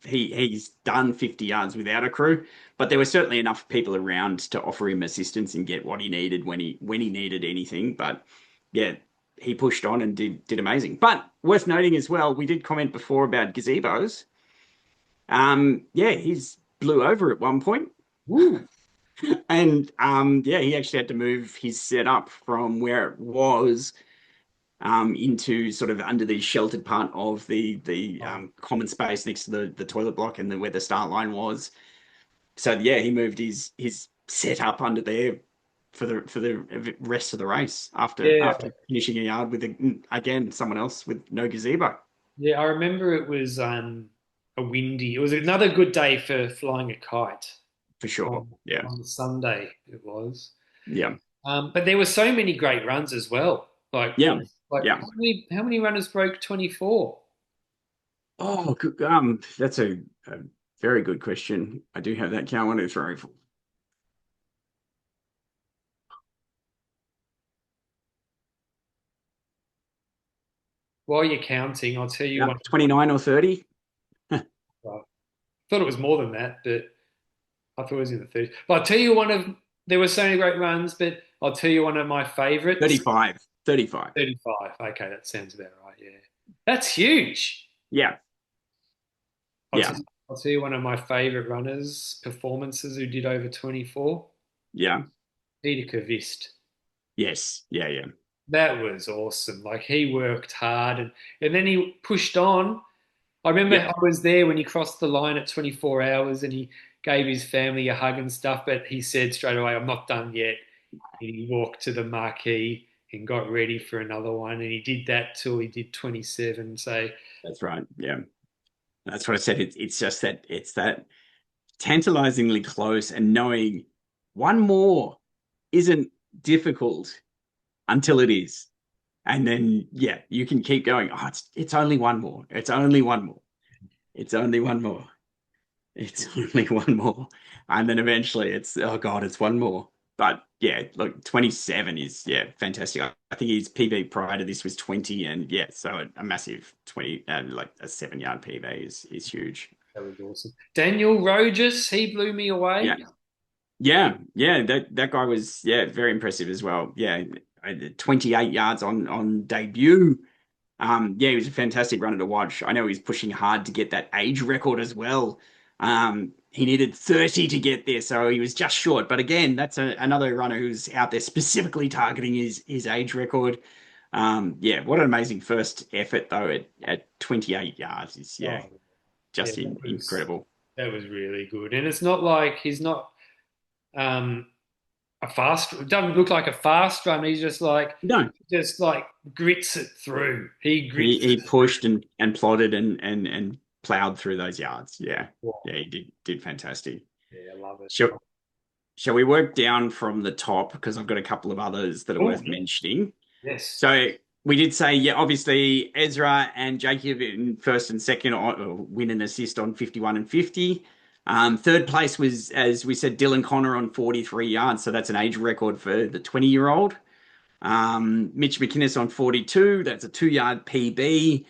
he's done 50 yards without a crew, but there were certainly enough people around to offer him assistance and get what he needed when he needed anything. But yeah, he pushed on and did amazing. But worth noting as well, we did comment before about gazebos. Yeah, he's blew over at one point. Woo. And yeah, he actually had to move his setup from where it was into sort of under the sheltered part of the Oh, common space next to the toilet block and where the start line was. So yeah, he moved his setup under there for the rest of the race after yeah, after finishing a yard with again someone else with no gazebo yeah. I remember it was a windy. It was another good day for flying a kite for sure. on Yeah, on Sunday. It was. yeah. But there were so many great runs as well. Yeah, Like yeah. how many runners broke 24 Oh, that's a very good question. I do have that count. One, two, three, four. while you're counting? I'll tell you Yeah, one. 29 or 30. I thought it was more than that, but I thought it was in the 30s. But I'll tell you one of there were so many great runs, but I'll tell you one of my favorites. 35. 35. 35. Okay, that sounds about right. Yeah, that's huge. Yeah, I'll yeah, tell, I'll tell you one of my favorite runners performances who did over 24. yeah. Peter Kvist. Yes, yeah, yeah, That was awesome. Like he worked hard and then he pushed on. I remember yeah. I was there when he crossed the line at 24 hours and he gave his family a hug and stuff, but he said straight away, I'm not done yet. And he walked to the marquee and got ready for another one. And he did that till he did 27. So, That's right. Yeah, that's what I said. It's just that it's that tantalizingly close, and knowing one more isn't difficult until it is. And then, yeah, you can keep going. Oh, it's only one more. It's only one more. It's only one more. It's only one more. And then eventually it's, oh God, it's one more. But yeah, look, 27 is, yeah, fantastic. I think his PB prior to this was 20. And yeah, so a massive 20, like a 7 yard PB is huge. that was awesome. Daniel Roges, he blew me Yeah. away. Yeah. Yeah. That guy was, yeah, very impressive as well. Yeah. 28 yards on debut. Yeah, he was a fantastic runner to watch. I know he's pushing hard to get that age record as well. He needed 30 to get there, so he was just short. But again, that's another runner who's out there specifically targeting his age record. Yeah, what an amazing first effort though at 28 yards is yeah, Oh, yeah, just incredible. that was really good. And it's not like he's not um a fast it doesn't look like a fast run. He's No, just like grits it through. He grits he it through. pushed and plodded and plowed through those yards. Yeah, Wow. yeah, he did fantastic. Yeah, I love it. Sure. Shall we work down from the top? Because I've got a couple of others that are Oh, worth mentioning. yes. So we did say, yeah, obviously Ezra and Jacob in first and second win and assist on 51 and 50. Third place was, as we said, Dylan Connor on 43 yards. So that's an age record for the 20-year-old. Mitch McInnes on 42. That's a 2 yard PB.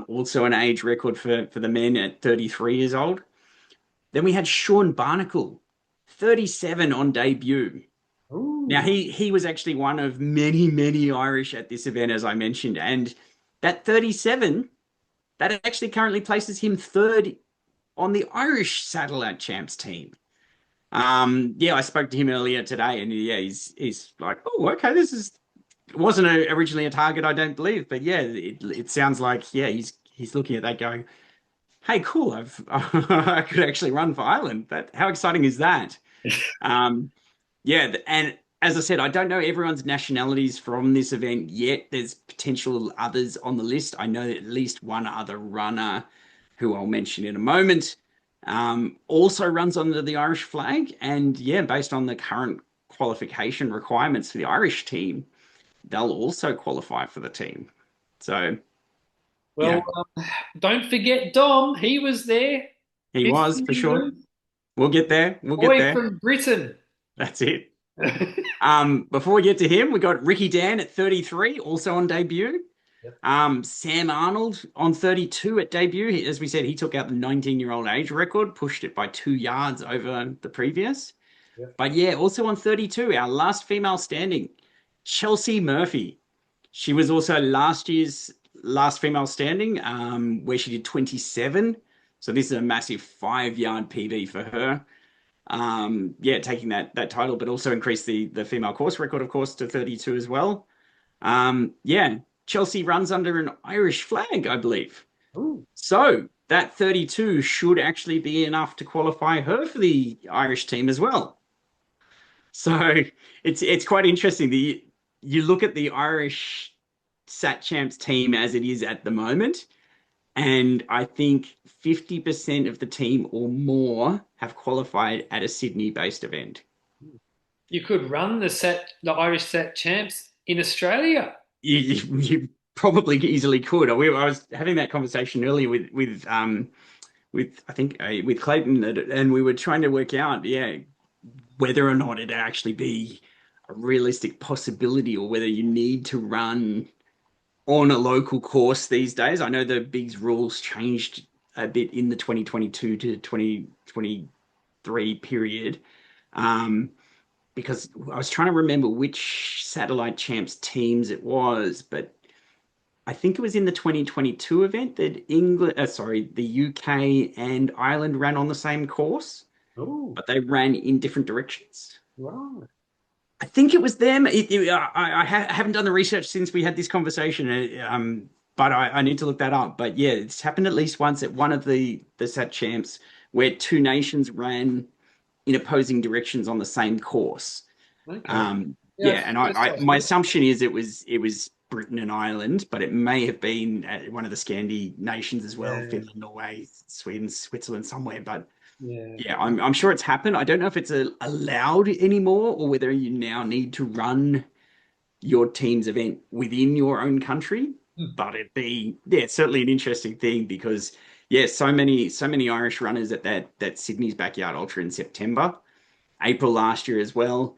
Also an age record for the men at 33 years old. Then we had Sean Barnacle, 37 on debut. Now Ooh. he was actually one of many Irish at this event, as I mentioned, and that 37 that actually currently places him third on the Irish Satellite Champs team. Yeah, I spoke to him earlier today, and yeah, he's like, oh, okay, this is it wasn't originally a target, I don't believe, but yeah, it sounds like yeah, he's looking at that going, hey, cool, I could actually run for Ireland. That how exciting is that? Um, yeah, and as I said, I don't know everyone's nationalities from this event yet. There's potential others on the list. I know at least one other runner who I'll mention in a moment also runs under the Irish flag. And yeah, based on the current qualification requirements for the Irish team, they'll also qualify for the team. So Well, yeah, don't forget Dom. He was there. he Miss was for sure. Ruth, We'll get there. We'll get boy there. from Britain. That's it. Before we get to him, we got Ricky Dan at 33, also on debut. Yep, Sam Arnold on 32 at debut. As we said, he took out the 19-year-old age record, pushed it by 2 yards over the previous. yep. But yeah, also on 32, our last female standing, Chelsea Murphy. She was also last year's last female standing, where she did 27. So this is a massive 5 yard PB for her. Yeah, taking that title, but also increased the female course record, of course, to 32 as well. Yeah, Chelsea runs under an Irish flag, I believe. Ooh. So that 32 should actually be enough to qualify her for the Irish team as well. So it's quite interesting. You look at the Irish Sat Champs team as it is at the moment, and I think 50% of the team or more have qualified at a Sydney-based event. you could run the Irish set champs in Australia. You probably easily could. I was having that conversation earlier with I think with Clayton, and we were trying to work out, yeah, whether or not it'd actually be a realistic possibility, or whether you need to run on a local course these days. I know the bigs rules changed a bit in the 2022 to 2023 period. Um, because I was trying to remember which satellite champs teams it was, but I think it was in the 2022 event that the UK and Ireland ran on the same course, Oh, but they ran in different directions. right. I think it was them. I haven't done the research since we had this conversation, but I need to look that up. But yeah, it's happened at least once at one of the Sat Champs where two nations ran in opposing directions on the same course. Okay. Yeah, Yeah, and first I my heard. assumption is it was Britain and Ireland, but it may have been one of the Scandi nations as well, Yeah, Finland, Norway, Sweden, Switzerland, somewhere. But yeah. yeah, I'm sure it's happened. I don't know if it's allowed anymore, or whether you now need to run your team's event within your own country. Hmm. But it's certainly an interesting thing because yeah, so many Irish runners at that Sydney's Backyard Ultra in September, April last year as well.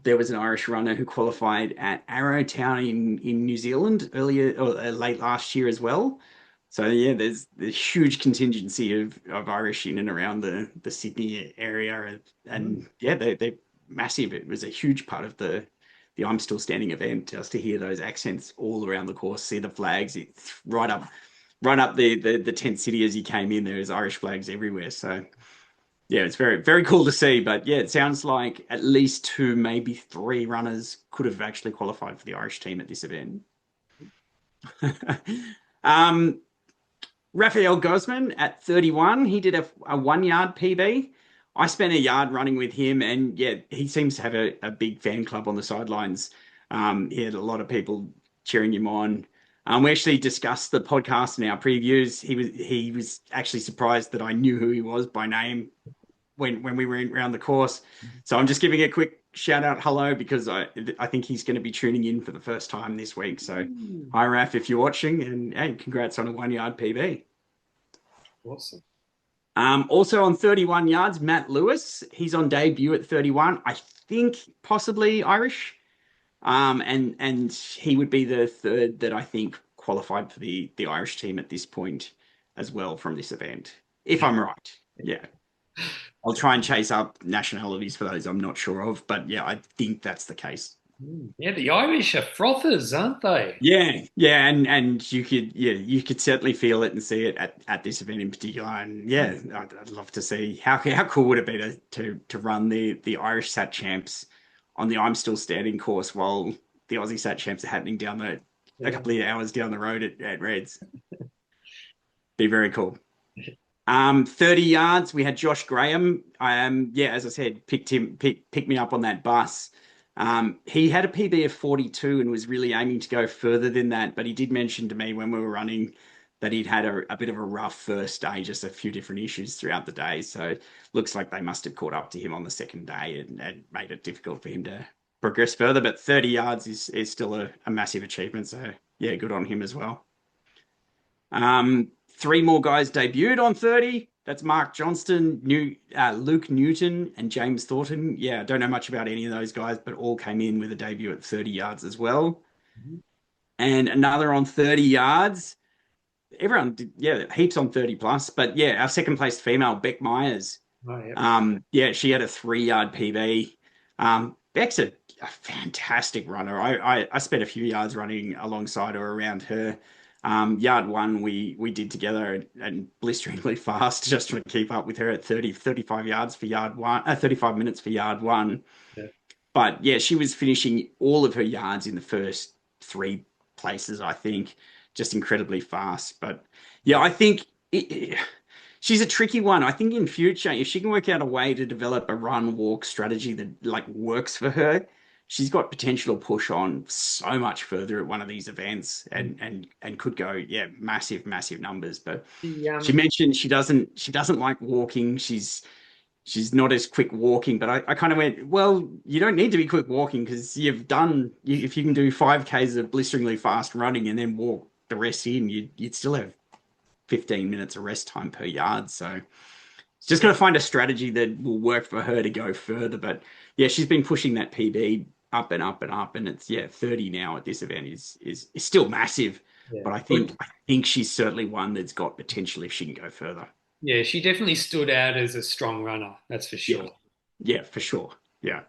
There was an Irish runner who qualified at Arrowtown in New Zealand earlier or late last year as well. So yeah, there's huge contingency of Irish in and around the Sydney area, and yeah, they're massive. It was a huge part of the I'm Still Standing event, just to hear those accents all around the course, see the flags. It's right up the tent city as you came in. There's Irish flags everywhere. So yeah, it's very, very cool to see. But yeah, it sounds like at least two, maybe three runners could have actually qualified for the Irish team at this event. um, Raphael Gosman at 31, he did a 1 yard PB. I spent a yard running with him, and yeah, he seems to have a big fan club on the sidelines. He had a lot of people cheering him on. We actually discussed the podcast in our previews. He was actually surprised that I knew who he was by name when we went around the course. So I'm just giving a quick shout out hello, because I think he's going to be tuning in for the first time this week. So Hmm. hi Raf, if you're watching, and hey, congrats on a 1 yard PB. Awesome. Also on 31 yards, Matt Lewis. He's on debut at 31. I think possibly Irish. And he would be the third that I think qualified for the Irish team at this point as well from this event, if I'm right. Yeah. I'll try and chase up nationalities for those I'm not sure of, but yeah, I think that's the case. Hmm. Yeah, the Irish are frothers, aren't they? Yeah, yeah, and you could certainly feel it and see it at this event in particular. And yeah, I'd love to see how cool would it be to run the Irish Sat Champs on the I'm Still Standing course while the Aussie Sat Champs are happening down a Yeah. couple of hours down the road at Reds. Be very cool. 30 yards, we had Josh Graham. Yeah, as I said, picked me up on that bus. He had a PB of 42 and was really aiming to go further than that, but he did mention to me when we were running that he'd had a bit of a rough first day, just a few different issues throughout the day. So looks like they must have caught up to him on the second day and made it difficult for him to progress further. But 30 yards is still a massive achievement. So yeah, good on him as well. Three more guys debuted on 30. That's Mark Johnston, Luke Newton, and James Thornton. Yeah, I don't know much about any of those guys, but all came in with a debut at 30 yards as well. Mhm. And another on 30 yards. Everyone did, yeah, heaps on 30 plus. But yeah, our second place female, Beck Myers. Oh, yeah. Yeah, she had a 3 yard PB. Beck's a fantastic runner. I spent a few yards running alongside her around her. Yard one we did together and blisteringly fast just to keep up with her at 35 yards for yard one, 35 minutes for yard one. Yeah. But yeah, she was finishing all of her yards in the first three places, I think, just incredibly fast. But yeah, I think she's a tricky one. I think in future, if she can work out a way to develop a run walk strategy that like works for her, she's got potential to push on so much further at one of these events and could go, yeah, massive, massive numbers. But The she mentioned she doesn't like walking. she's not as quick walking, but I kind of went, well, you don't need to be quick walking because if you can do 5Ks of blisteringly fast running and then walk the rest in, you'd still have 15 minutes of rest time per yard. So it's just got to find a strategy that will work for her to go further. But yeah, she's been pushing that PB up and up and up, and it's 30 now at this event is still massive. Yeah. But I think she's certainly one that's got potential if she can go further. Yeah, she definitely stood out as a strong runner, that's for Yeah, sure. yeah, for sure. Yeah,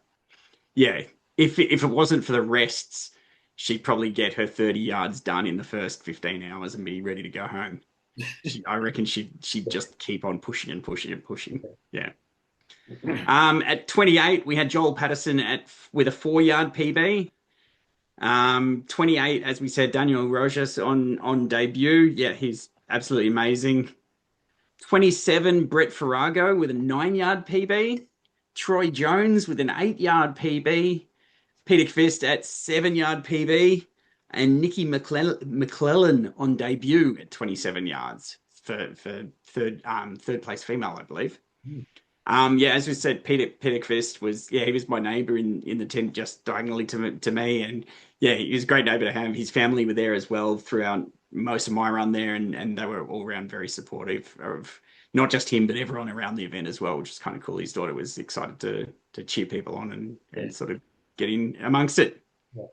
yeah. If it wasn't for the rests, she'd probably get her 30 yards done in the first 15 hours and be ready to go home. I reckon she'd just keep on pushing and pushing and pushing. Yeah. At 28, we had Joel Patterson with a 4 yard PB. 28, as we said, Daniel Rojas on debut. Yeah, he's absolutely amazing. 27, Brett Farrago with a 9 yard PB. Troy Jones with an 8 yard PB. Peter Kvist at 7 yard PB. And Nikki McClellan on debut at 27 yards for third place female, I believe. Yeah, as we said, Peter Kvist he was my neighbour in the tent just diagonally to me, and yeah, he was a great neighbour to have. His family were there as well throughout most of my run there, and they were all around very supportive of not just him but everyone around the event as well, which is kind of cool. His daughter was excited to cheer people on Yeah. and sort of get in amongst it. Yeah.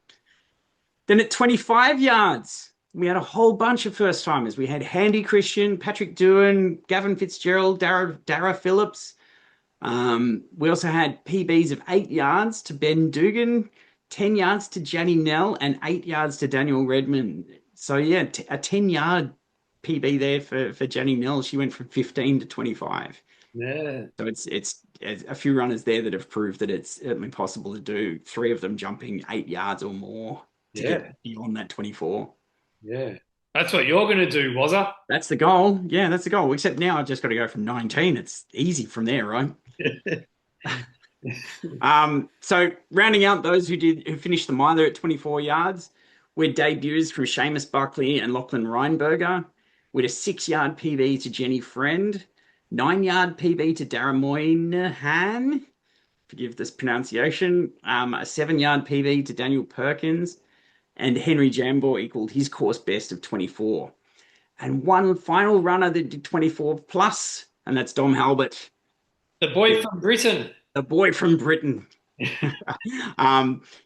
Then at 25 yards, we had a whole bunch of first timers. We had Handy Christian, Patrick Doohan, Gavin Fitzgerald, Dara Phillips. We also had PBs of 8 yards to Ben Dugan, 10 yards to Janny Nell, and 8 yards to Daniel Redmond. So yeah, a 10 yard PB there for Janny Nell. She went from 15 to 25. Yeah. So it's a few runners there that have proved that it's certainly possible to do. Three of them jumping 8 yards or more to Yeah. get beyond that 24. Yeah. That's what you're going to do, Wazza. That's the goal. Yeah, that's the goal. Except now I've just got to go from 19. It's easy from there, right? So rounding out those who finished the miler at 24 yards, we had debuts from Seamus Buckley and Lachlan Reinberger, with a 6 yard PB to Jenny Friend, 9 yard PB to Dara Moynihan, forgive this pronunciation, a 7 yard PB to Daniel Perkins, and Henry Jambor equaled his course best of 24. And one final runner that did 24 plus, and that's Dom Halbert, The boy from Britain. the boy from Britain.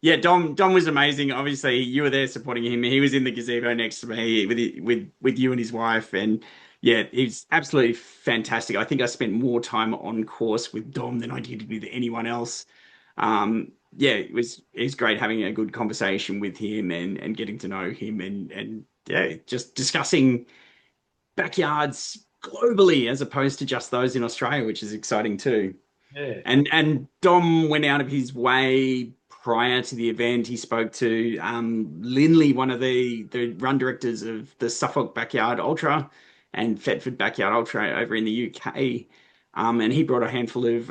Yeah, Dom was amazing. Obviously, you were there supporting him. He was in the gazebo next to me with you and his wife, and yeah, he's absolutely fantastic. I think I spent more time on course with Dom than I did with anyone else. Yeah, it was great having a good conversation with him and getting to know him and yeah, just discussing backyards globally as opposed to just those in Australia, which is exciting too. Yeah. And Dom went out of his way prior to the event. He spoke to Linley, one of the run directors of the Suffolk Backyard Ultra and Thetford Backyard Ultra over in the UK. And he brought a handful of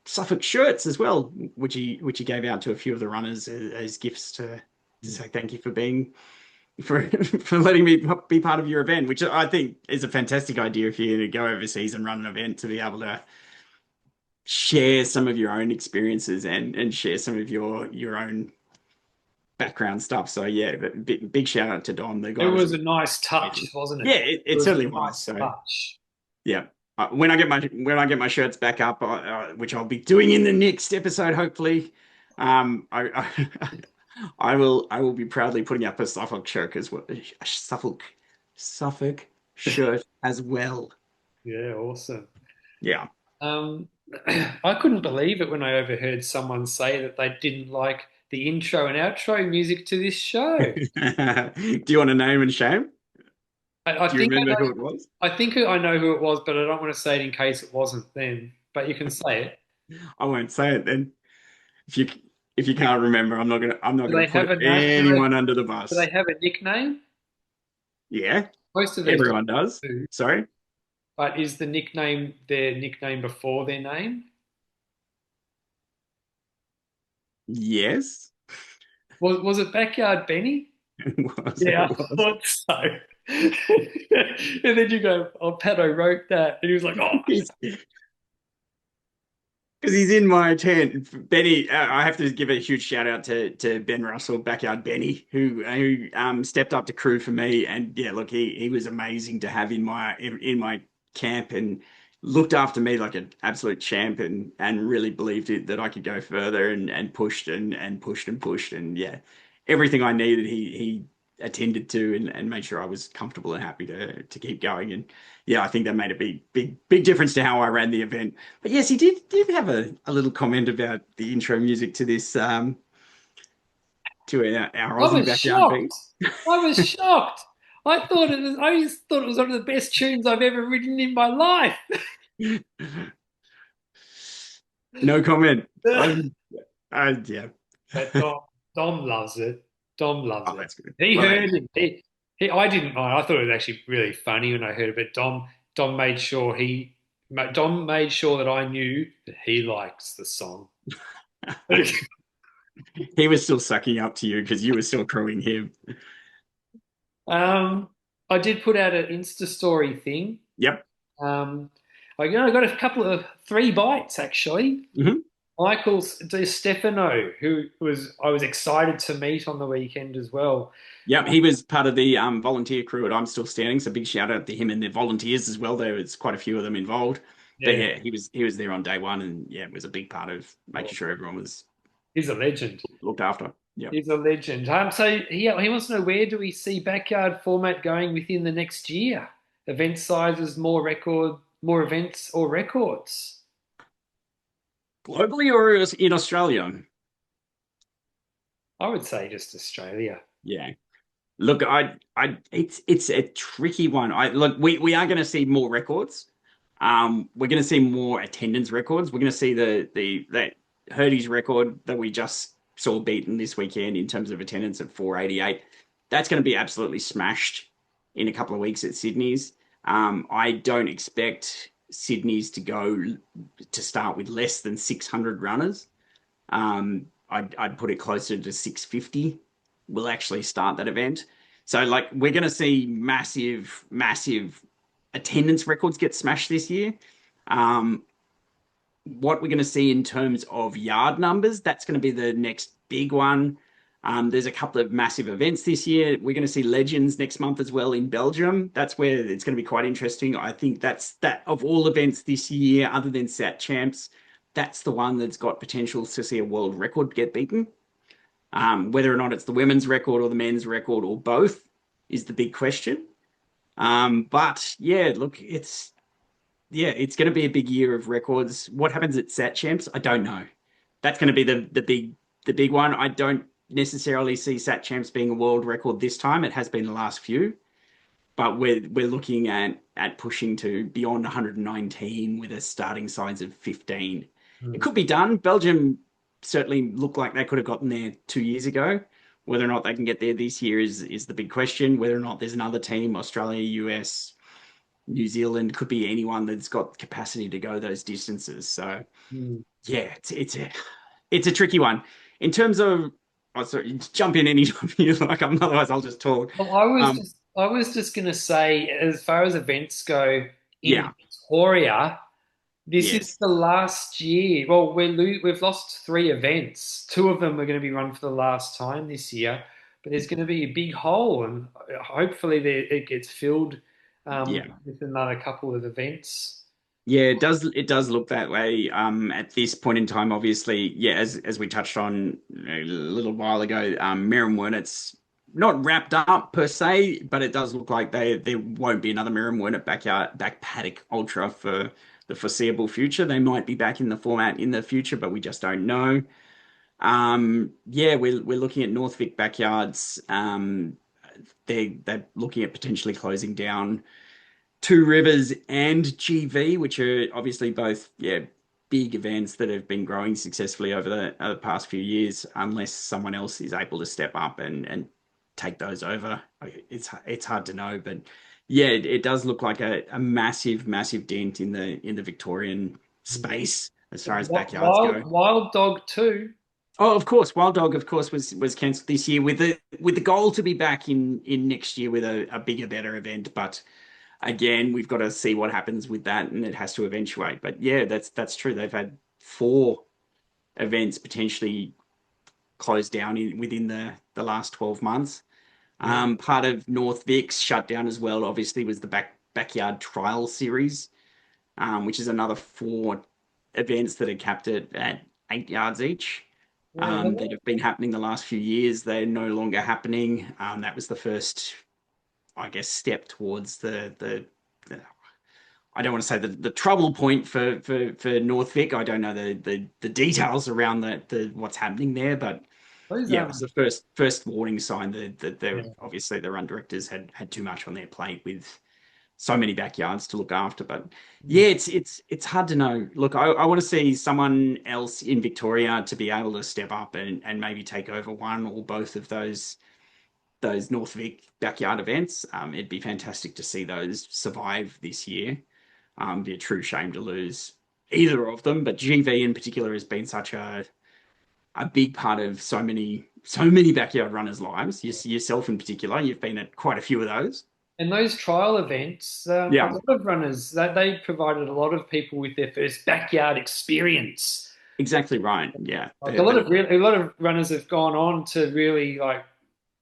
Suffolk shirts as well, which he gave out to a few of the runners as gifts to say thank you for for letting me be part of your event, which I think is a fantastic idea if you're to go overseas and run an event to be able to share some of your own experiences and share some of your own background stuff. So yeah, but big shout out to Don. The guy It was was a nice touch, wasn't it? yeah, It it was a certainly was. nice So touch. yeah, when I get my shirts back up, which I'll be doing in the next episode, hopefully, I will be proudly putting up a Suffolk shirt as well, a Suffolk shirt as well. Yeah, awesome. Yeah. Um, I couldn't believe it when I overheard someone say that they didn't like the intro and outro music to this show. Do you want to name and shame? I Do you think I remember who know. it was? I think I know who it was, but I don't want to say it in case it wasn't them. But you can say it. I won't say it then. If you if you can't remember, I'm not Do gonna they have put a name? anyone under the Do they bus. have a nickname? Yeah, Most of these everyone does. do. Sorry. But is the nickname their nickname before their name? Yes. Was it Backyard Benny? It was. It Yeah, I was. thought so. And then you go, oh, Patto wrote that. And he was like, oh, He's, because he's in my tent. Benny, I have to give a huge shout out to Ben Russell, backyard Benny, who stepped up to crew for me. And yeah, look, he was amazing to have in my camp and looked after me like an absolute champ and really believed it that I could go further and pushed and pushed and pushed. And yeah, everything I needed, he attended to and made sure I was comfortable and happy to keep going. And yeah, I think that made a big difference to how I ran the event. But yes, he did have a little comment about the intro music to this to our I Aussie was backyard beat. shocked. I was shocked. I just thought it was one of the best tunes I've ever written in my life. No comment. But Yeah. Dom loves it. Dom loves Oh, it. that's good. He Well, heard it. I didn't mind. I thought it was actually really funny when I heard it. But Dom made sure that I knew that he likes the song. he was still sucking up to you because you were still crewing him. Um, I did put out an Insta story thing. Yep. Um, I got a couple of three bites actually. Hmm. Michael Di Stefano, who was I was excited to meet on the weekend as well. Yep, he was part of the volunteer crew at I'm Still Standing, so big shout out to him and the volunteers as well. There was quite a few of them involved. But Yeah, yeah, he was there on day one, and yeah, it was a big part of making sure everyone was he's a legend. looked after. Yep. He's a legend. So he wants to know where do we see backyard format going within the next year? Event sizes, more events or records? Globally or in Australia? I would say just Australia. Yeah. Look, it's a tricky one. We are going to see more records. We're going to see more attendance records. We're going to see that Herdys record that we just saw beaten this weekend in terms of attendance at 488. That's going to be absolutely smashed in a couple of weeks at Sydney's. I don't expect Sydney's to start with less than 600 runners. I'd put it closer to 650 will actually start that event. So like we're going to see massive attendance records get smashed this year. Um, what we're going to see in terms of yard numbers, that's going to be the next big one. There's a couple of massive events this year. We're going to see Legends next month as well in Belgium. That's where it's going to be quite interesting. I think that of all events this year, other than Sat Champs, that's the one that's got potential to see a world record get beaten. Whether or not it's the women's record or the men's record or both is the big question. But yeah, look, it's going to be a big year of records. What happens at Sat Champs? I don't know. That's going to be the big one. I don't necessarily see Sat Champs being a world record this time. It has been the last few, but we're looking at pushing to beyond 119 with a starting size of 15. It Hmm. could be done. Belgium certainly looked like they could have gotten there 2 years ago. Whether or not they can get there this year is the big question. Whether or not there's another team, Australia, US, New Zealand, could be anyone that's got capacity to go those distances. So Hmm. yeah, it's a tricky one. In terms of, oh, sorry, jump in anytime you like. Otherwise, I'll just talk. Well, Um, I was just going to say, as far as events go in yeah, Victoria, this is yes, the last year. Well, we've lost three events. Two of them are going to be run for the last time this year, but there's going to be a big hole, and hopefully it gets filled yeah. with another couple of events. Yeah, it does look that way. At this point in time, obviously, yeah, as we touched on a little while ago, Miriam Wernet's not wrapped up per se, but it does look like there won't be another Miriam Wernet back paddock ultra for the foreseeable future. They might be back in the format in the future, but we just don't know. Yeah, we're looking at North Vic backyards. They're looking at potentially closing down Two Rivers and GV, which are obviously both, yeah, big events that have been growing successfully over the past few years, unless someone else is able to step up and take those over. It's hard to know, but yeah, it does look like a massive dent in the Victorian space as far as backyards go. Wild Dog too. Oh, of course, Wild Dog, of course, was cancelled this year with the goal to be back in next year with a bigger, better event, but again, we've got to see what happens with that, and it has to eventuate. But yeah, that's true. 4 events potentially closed down within the last 12 months. Yeah. Part of North Vic's shut down as well, obviously, was the backyard trial series, which is another 4 events that are capped at 8 yards each. Yeah. That have been happening the last few years. They're no longer happening. That was the first, I guess, step towards the I don't want to say the trouble point for North Vic. I don't know the details around the what's happening there, but Those yeah, it was the first warning sign that they're yeah. obviously the run directors had too much on their plate with so many backyards to look after. But yeah, it's hard to know. Look, I want to see someone else in Victoria to be able to step up and maybe take over one or both of those North Vic backyard events. It'd be fantastic to see those survive this year. Be a true shame to lose either of them, but GV in particular has been such a big part of so many backyard runners' lives. Yourself in particular, you've been at quite a few of those. And those trial events, a Yeah, lot of runners that they provided a lot of people with their first backyard experience. exactly right. Yeah, Like a lot of runners have gone on to really like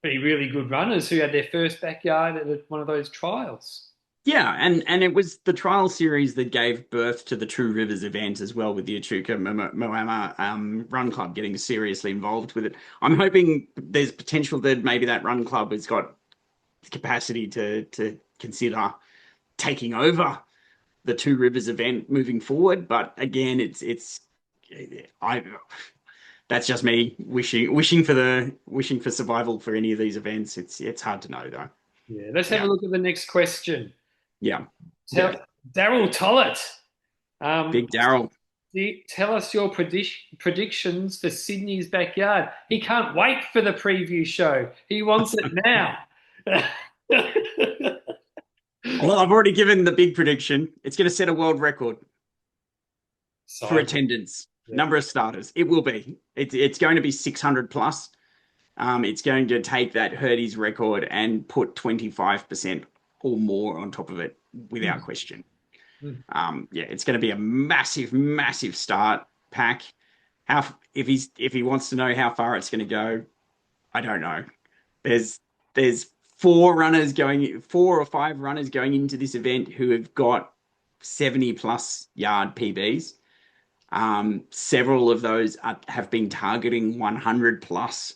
be really good runners who had their first backyard at one of those trials. yeah, and it was the trial series that gave birth to the Two Rivers event as well, with the Echuca Moama Run Club getting seriously involved with it. I'm hoping there's potential that maybe that run club has got the capacity to consider taking over the Two Rivers event moving forward. But again, it's I that's just me wishing for survival for any of these events. It's hard to know though. Yeah, let's have a Yeah, look at the next question. yeah, yeah. Tell Daryl Tollett. Um, Big Daryl. tell us your predictions for Sydney's backyard. He can't wait for the preview show. He wants it now. Well, I've already given the big prediction. It's going to set a world record for Size. attendance, Yeah. number of starters. It will be. It's going to be 600 plus. It's going to take that Herdys record and put 25% or more on top of it without question. Mm. Yeah, it's going to be a massive, massive start pack. If he wants to know how far it's going to go, I don't know. There's 4 or 5 runners going into this event who have got 70 plus yard PBs. Several of those have been targeting 100 plus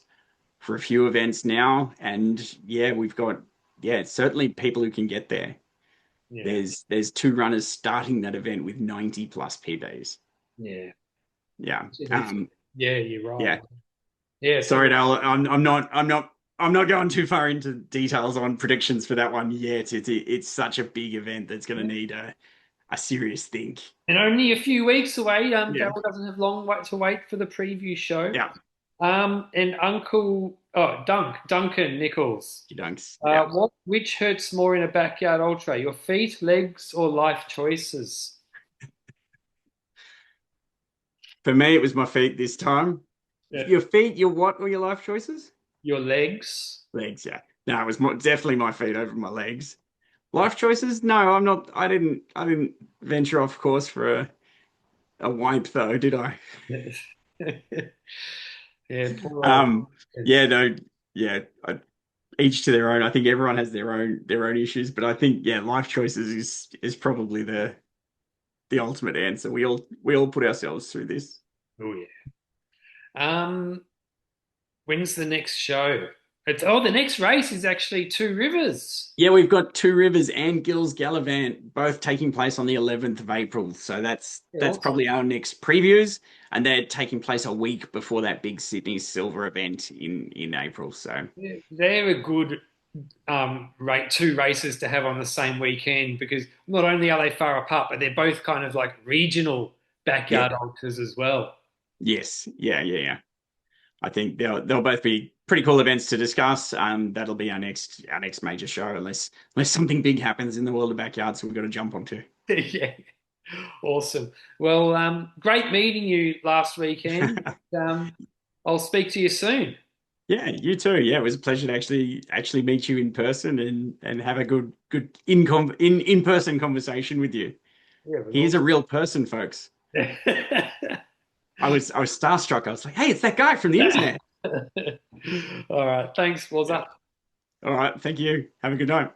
for a few events now, and yeah, we've got certainly people who can get there. Yeah. There's 2 runners starting that event with 90 plus PBs. Yeah. Yeah. Yeah, you're right. Yeah. Yeah, so Sorry, Dale. I'm not going too far into details on predictions for that one yet. It's such a big event that's going to need a serious think. and only a few weeks away. Yeah. Daryl doesn't have long wait to wait for the preview show. Yeah. And Duncan Nichols. Dunks. Yeah. Which hurts more in a backyard ultra? Your feet, legs, or life choices? For me, it was my feet this time. Yeah. Your feet, your what were your life choices? Your legs. Legs, yeah. No, it was definitely my feet over my legs. Life choices? No, I'm not. I didn't venture off course for a wipe though, did I? Yeah, poor old. Um, yeah, no, yeah. Each to their own. I think everyone has their own issues, but I think yeah, life choices is probably the ultimate answer. We all put ourselves through this. Oh yeah. Um, when's the next show? The next race is actually Two Rivers. Yeah, we've got Two Rivers and Gills Gallivant both taking place on the 11th of April. So that's Yeah, that's awesome. probably our next previews, and they're taking place a week before that big Sydney Silver event in April. So They're a good two races to have on the same weekend because not only are they far apart, but they're both kind of like regional yeah, backyard ultras as well. yes, yeah. I think they'll both be pretty cool events to discuss. That'll be our next major show, unless something big happens in the world of backyard, so we've got to jump onto. Yeah, awesome. Well, great meeting you last weekend. I'll speak to you soon. Yeah, you too. Yeah, it was a pleasure to actually meet you in person and have a good in-person conversation with you. Yeah, it He is was a real person, folks. awesome. I was starstruck. I was like, hey, it's that guy from the internet. All right. Thanks, Yeah. Wazza. All right. Thank you. Have a good night.